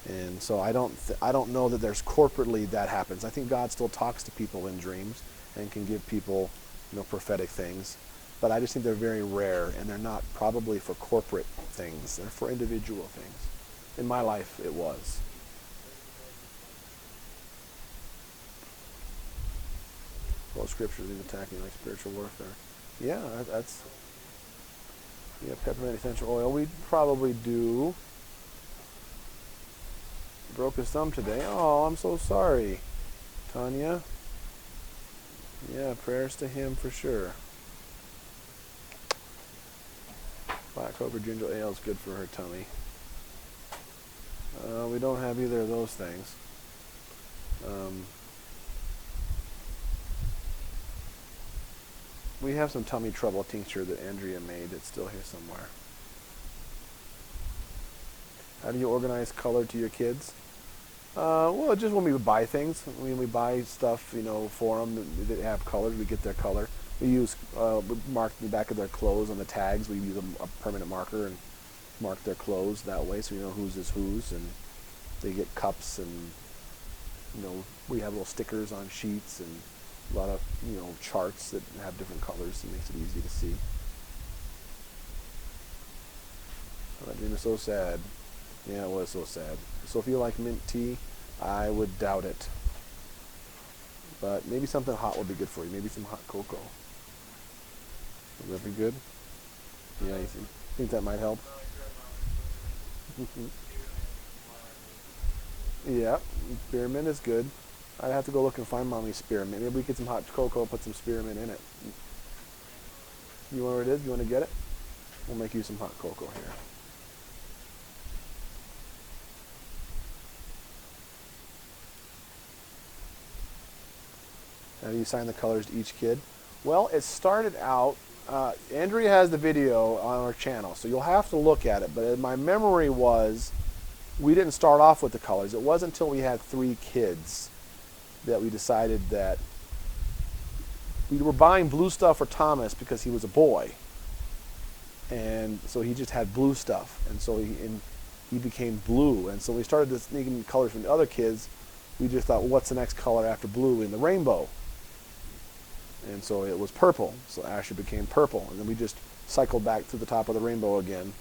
And so I don't know that there's corporately that happens. I think God still talks to people in dreams and can give people, prophetic things. But I just think they're very rare, and they're not probably for corporate things. They're for individual things. In my life, it was. Well, scriptures is attacking like spiritual warfare. Yeah, that's... Yeah, peppermint essential oil. We probably do. Broke his thumb today. Oh, I'm so sorry, Tanya. Yeah, prayers to him for sure. Black clover ginger ale is good for her tummy. We don't have either of those things. We have some tummy trouble tincture that Andrea made. It's still here somewhere. How do you organize color to your kids? Well, just when we buy things. When we buy stuff, for them that have colors, we get their color. We use, we mark the back of their clothes on the tags. We use a permanent marker and mark their clothes that way, so you know whose is whose. And they get cups, and we have little stickers on sheets and a lot of charts that have different colors. It makes it easy to see. Oh, that dream is so sad. Yeah, it was so sad. So if you like mint tea, I would doubt it. But maybe something hot would be good for you. Maybe some hot cocoa. Would that be good? Yeah, you think that might help? Yeah, spearmint is good. I'd have to go look and find Mommy's spearmint. Maybe we get some hot cocoa, put some spearmint in it. You know where it is? You want to get it? We'll make you some hot cocoa here. How do you assign the colors to each kid? Well, it started out, Andrea has the video on our channel, so you'll have to look at it. But my memory was, we didn't start off with the colors. It wasn't until we had 3 kids that we decided that we were buying blue stuff for Thomas because he was a boy. And so he just had blue stuff. And so he became blue. And so we started to sneak in colors from the other kids. We just thought, well, what's the next color after blue in the rainbow? And so it was purple. So Asher became purple. And then we just cycled back to the top of the rainbow again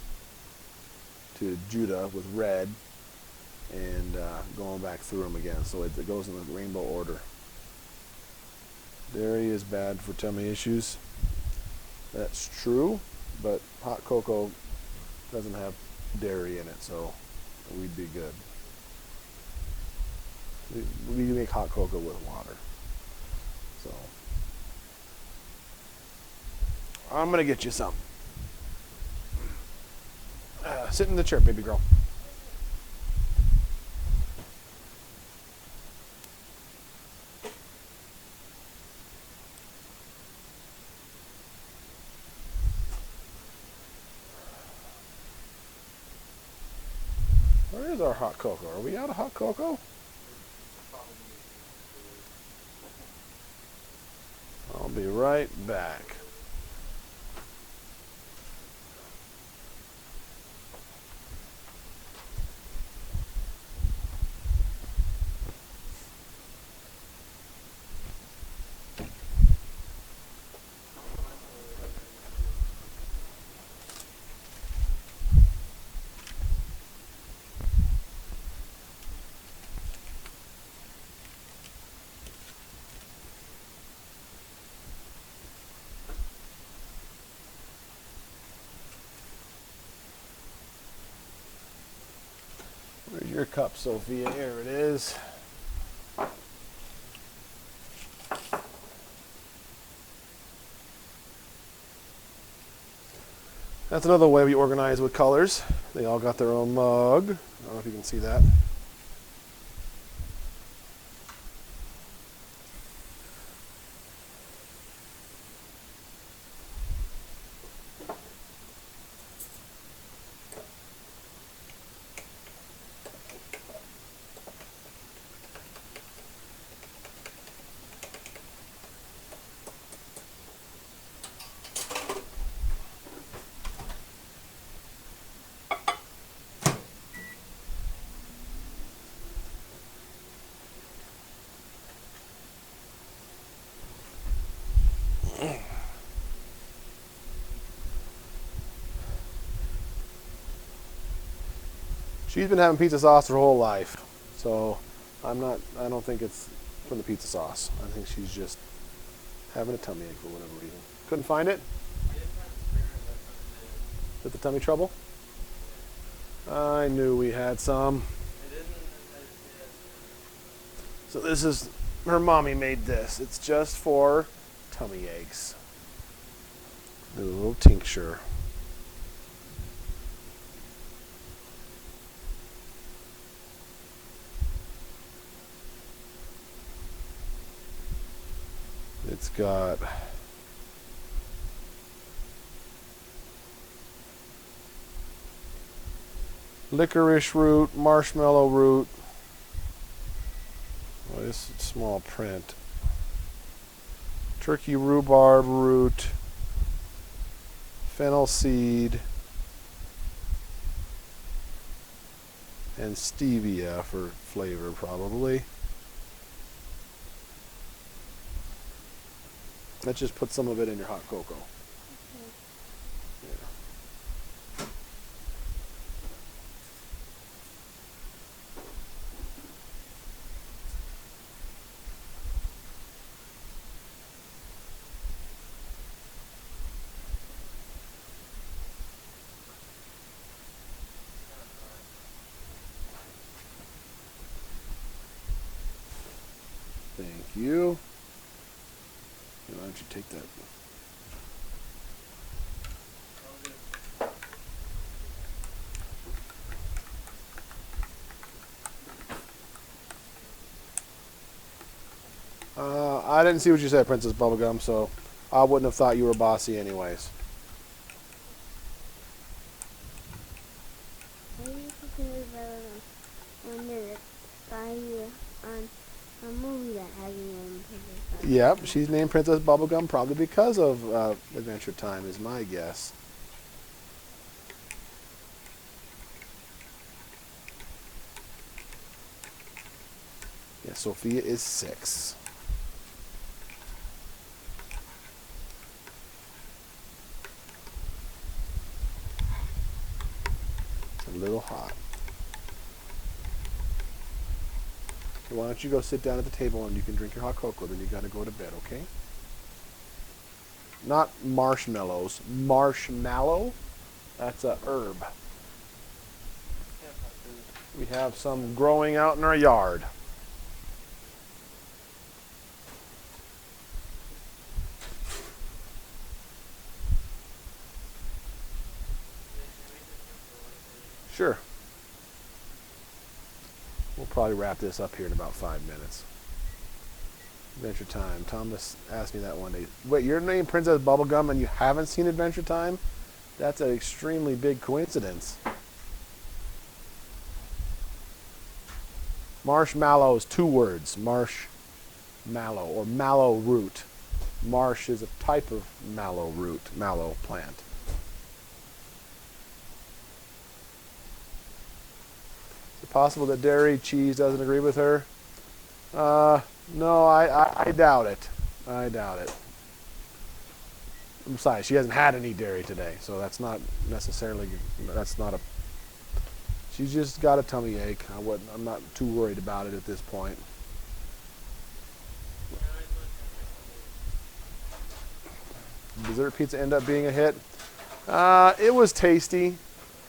to Judah with red, and going back through them again. So it goes in the rainbow order. Dairy is bad for tummy issues. That's true, but hot cocoa doesn't have dairy in it, so we'd be good. We make hot cocoa with water. So I'm going to get you some. Sit in the chair, baby girl. Where is our hot cocoa? Are we out of hot cocoa? I'll be right back. Where's your cup, Sophia? Here it is. That's another way we organize with colors. They all got their own mug. I don't know if you can see that. She's been having pizza sauce her whole life, so I don't think it's from the pizza sauce. I think she's just having a tummy ache for whatever reason. Couldn't find it? Is it the tummy trouble? I knew we had some. So this is, her mommy made this. It's just for tummy aches. A little tincture. It's got licorice root, marshmallow root. Oh, this is small print. Turkey rhubarb root, fennel seed, and stevia for flavor, probably. Let's just put some of it in your hot cocoa. Yeah. Thank you. Why don't you take that? I didn't see what you said, Princess Bubblegum, so I wouldn't have thought you were bossy anyways. A movie that has named Princess Bubblegum. Yep, she's named Princess Bubblegum probably because of Adventure Time, is my guess. Yeah, Sophia is 6. It's a little hot. So why don't you go sit down at the table and you can drink your hot cocoa, then you got to go to bed, okay? Not marshmallows. Marshmallow? That's a herb. We have some growing out in our yard. Sure. We'll probably wrap this up here in about 5 minutes. Adventure Time. Thomas asked me that one day. Wait, you're named Princess Bubblegum and you haven't seen Adventure Time? That's an extremely big coincidence. Marshmallow is 2 words. Marshmallow or mallow root. Marsh is a type of mallow root, mallow plant. Is it possible that dairy cheese doesn't agree with her? No, I doubt it. I doubt it. Besides, she hasn't had any dairy today, so that's not necessarily, that's not a, she's just got a tummy ache. I'm not too worried about it at this point. Dessert pizza end up being a hit? It was tasty,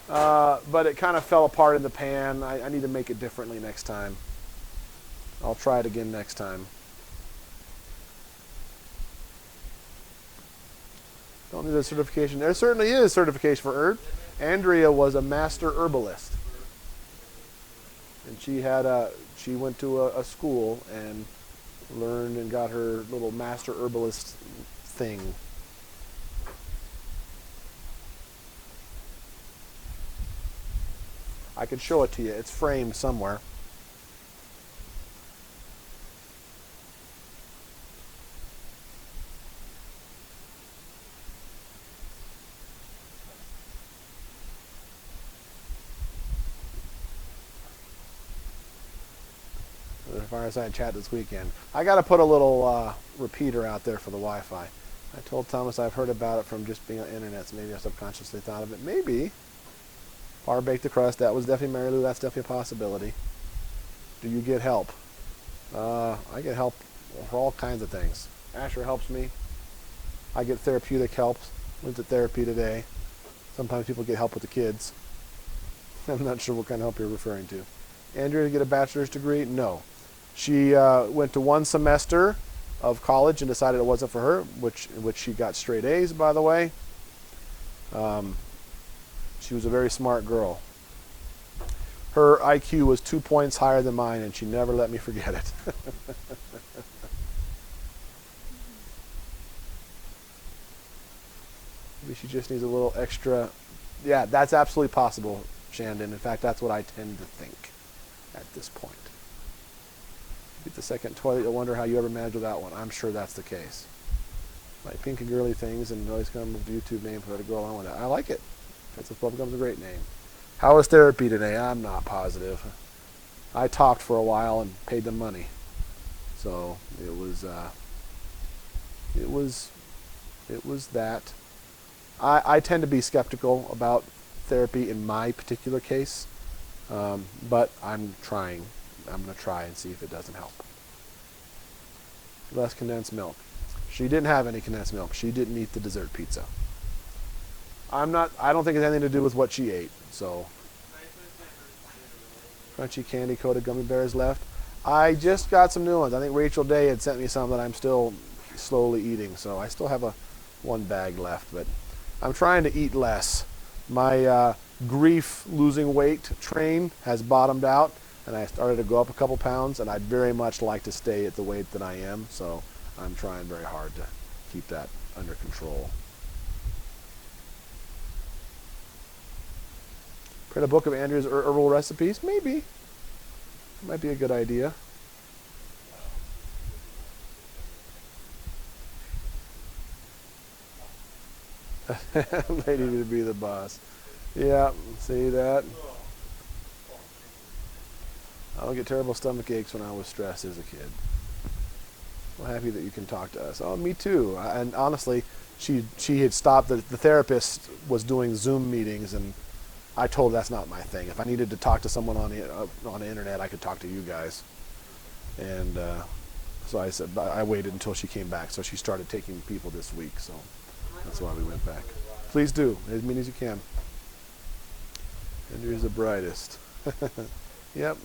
but it kind of fell apart in the pan. I need to make it differently next time. I'll try it again next time. Don't need a certification. There certainly is certification for herb. Andrea was a master herbalist, and she went to a school and learned and got her little master herbalist thing. I could show it to you. It's framed somewhere. Fireside chat this weekend. I got to put a little repeater out there for the Wi-Fi. I told Thomas I've heard about it from just being on the internet, so maybe I subconsciously thought of it. Maybe. Par baked the crust. That was definitely Mary Lou. That's definitely a possibility. Do you get help? I get help for all kinds of things. Asher helps me. I get therapeutic help. Went to therapy today. Sometimes people get help with the kids. I'm not sure what kind of help you're referring to. Andrea, to get a bachelor's degree? No. She went to 1 semester of college and decided it wasn't for her, which she got straight A's, by the way. She was a very smart girl. Her IQ was 2 points higher than mine, and she never let me forget it. Maybe she just needs a little extra. Yeah, that's absolutely possible, Shandon. In fact, that's what I tend to think at this point. Get the second toilet, you'll wonder how you ever managed without one. I'm sure that's the case. Like pink and girly things, and always come with a YouTube name for her to go along with it. I like it. That's what becomes a great name. How was therapy today? I'm not positive. I talked for a while and paid them money, so it was that. I tend to be skeptical about therapy in my particular case, but I'm trying. I'm going to try and see if it doesn't help. Less condensed milk. She didn't have any condensed milk. She didn't eat the dessert pizza. I don't think it's anything to do with what she ate. So, crunchy candy coated gummy bears left. I just got some new ones. I think Rachel Day had sent me some that I'm still slowly eating. So I still have 1 bag left, but I'm trying to eat less. My grief losing weight train has bottomed out, and I started to go up a couple pounds, and I'd very much like to stay at the weight that I am, so I'm trying very hard to keep that under control. Print a book of Andrea's herbal recipes? Maybe. Might be a good idea. Lady to be the boss. Yeah, see that? I would get terrible stomach aches when I was stressed as a kid. I'm happy that you can talk to us. Oh, me too. And honestly, she had stopped. The therapist was doing Zoom meetings, and I told her that's not my thing. If I needed to talk to someone on the internet, I could talk to you guys. And so I said, I waited until she came back. So she started taking people this week. So that's why we went back. Please do, as many as you can. Andrea's the brightest. Yep.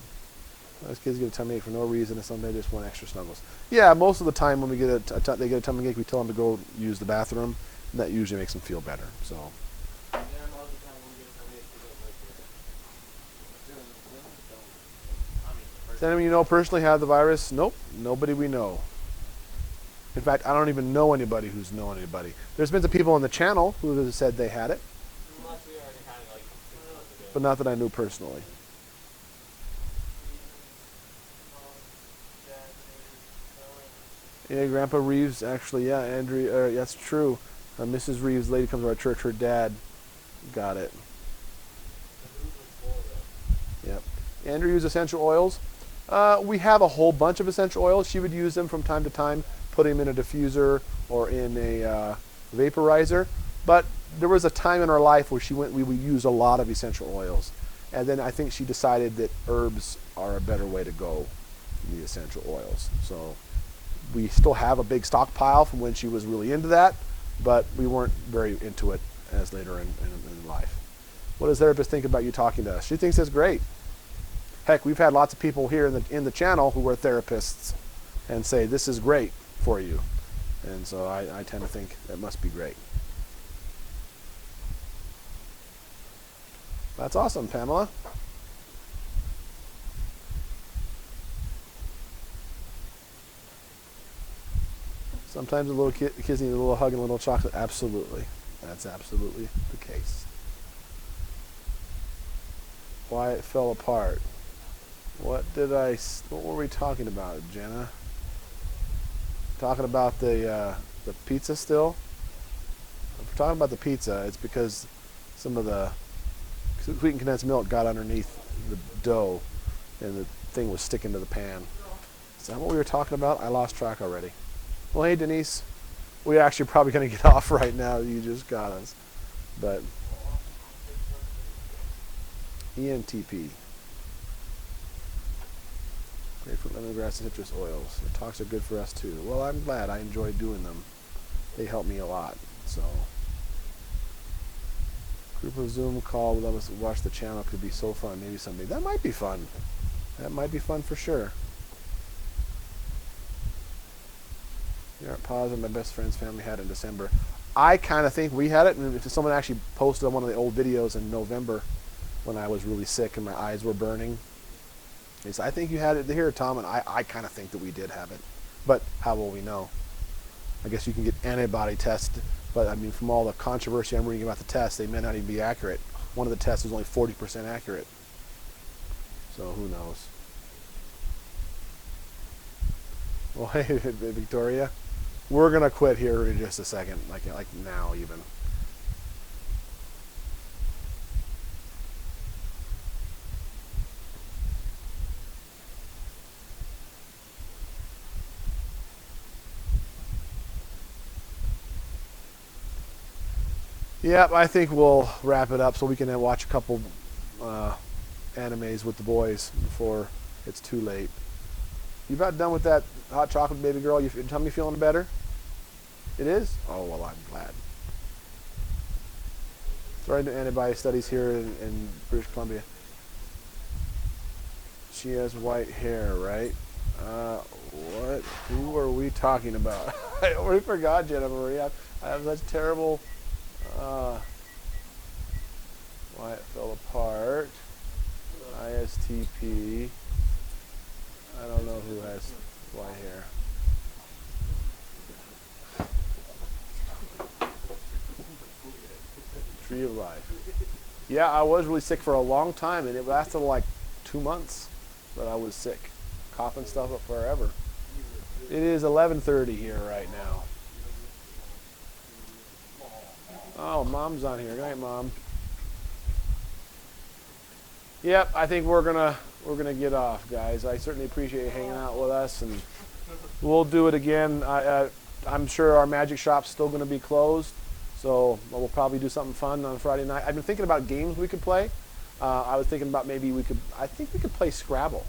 Those kids get a tummy ache for no reason, and some they just want extra snuggles. Yeah, most of the time when we get they get a tummy ache, we tell them to go use the bathroom, and that usually makes them feel better. So. Yeah, most of the time when we get a tummy ache, we don't like Does anyone you know personally have the virus? Nope, nobody we know. In fact, I don't even know anybody who's known anybody. There's been some people on the channel who have said they had it, Unless we already had it like 6 months ago. but not that I knew personally. Yeah, Grandpa Reeves, actually, yeah, Andrea, that's true. Mrs. Reeves, lady comes to our church, her dad. Got it. Yep. Andrew used essential oils. We have a whole bunch of essential oils. She would use them from time to time, put them in a diffuser or in a vaporizer. But there was a time in her life where we would use a lot of essential oils. And then I think she decided that herbs are a better way to go than the essential oils. So we still have a big stockpile from when she was really into that, but we weren't very into it as later in life. What does therapist think about you talking to us? She thinks it's great. Heck, we've had lots of people here in the channel who are therapists and say this is great for you. And so I tend to think that must be great. That's awesome, Pamela. Sometimes a little kids need a little hug and a little chocolate. Absolutely. That's absolutely the case. Why it fell apart. What were we talking about, Jenna? Talking about the pizza still? If we're talking about the pizza, it's because some of the sweetened condensed milk got underneath the dough and the thing was sticking to the pan. Is that what we were talking about? I lost track already. Well, hey, Denise. We're actually probably going to get off right now. You just got us. But ENTP. Grapefruit, lemongrass, and citrus oils. The talks are good for us too. Well, I'm glad. I enjoy doing them. They help me a lot. So, group of Zoom call with us watch the channel could be so fun. Maybe someday. That might be fun. That might be fun for sure. You aren't positive my best friend's family had it in December. I kind of think we had it, and if someone actually posted on one of the old videos in November when I was really sick and my eyes were burning, they said, I think you had it here, Tom, and I kind of think that we did have it. But how will we know? I guess you can get antibody tests, but I mean, from all the controversy I'm reading about the tests, they may not even be accurate. One of the tests was only 40% accurate. So who knows? Well, hey, Victoria. We're going to quit here in just a second, like now even. Yep, I think we'll wrap it up so we can then watch a couple animes with the boys before it's too late. You about done with that hot chocolate, baby girl? Your tummy feeling better? It is? Oh, well, I'm glad. Starting to antibody studies here in British Columbia. She has white hair, right? What? Who are we talking about? I already forgot, Jenna Marie. I have such terrible... why it fell apart. ISTP. I don't know who has white hair. Tree of Life. Yeah, I was really sick for a long time, and it lasted like 2 months that I was sick. Coughing stuff up forever. It is 11:30 here right now. Oh, Mom's on here. Good night, Mom. Yep, I think we're gonna get off, guys. I certainly appreciate you hanging out with us, and we'll do it again. I'm sure our magic shop's still going to be closed, so we'll probably do something fun on Friday night. I've been thinking about games we could play. I was thinking about maybe I think we could play Scrabble.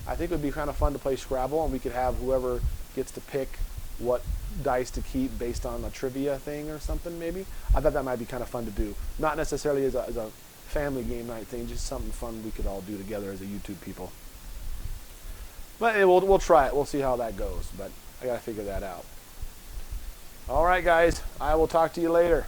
I think it would be kind of fun to play Scrabble, and we could have whoever gets to pick what dice to keep based on a trivia thing or something, maybe. I thought that might be kind of fun to do. Not necessarily as a family game night thing, just something fun we could all do together as a YouTube people. But we'll try it. We'll see how that goes, but I got to figure that out. All right, guys. I will talk to you later.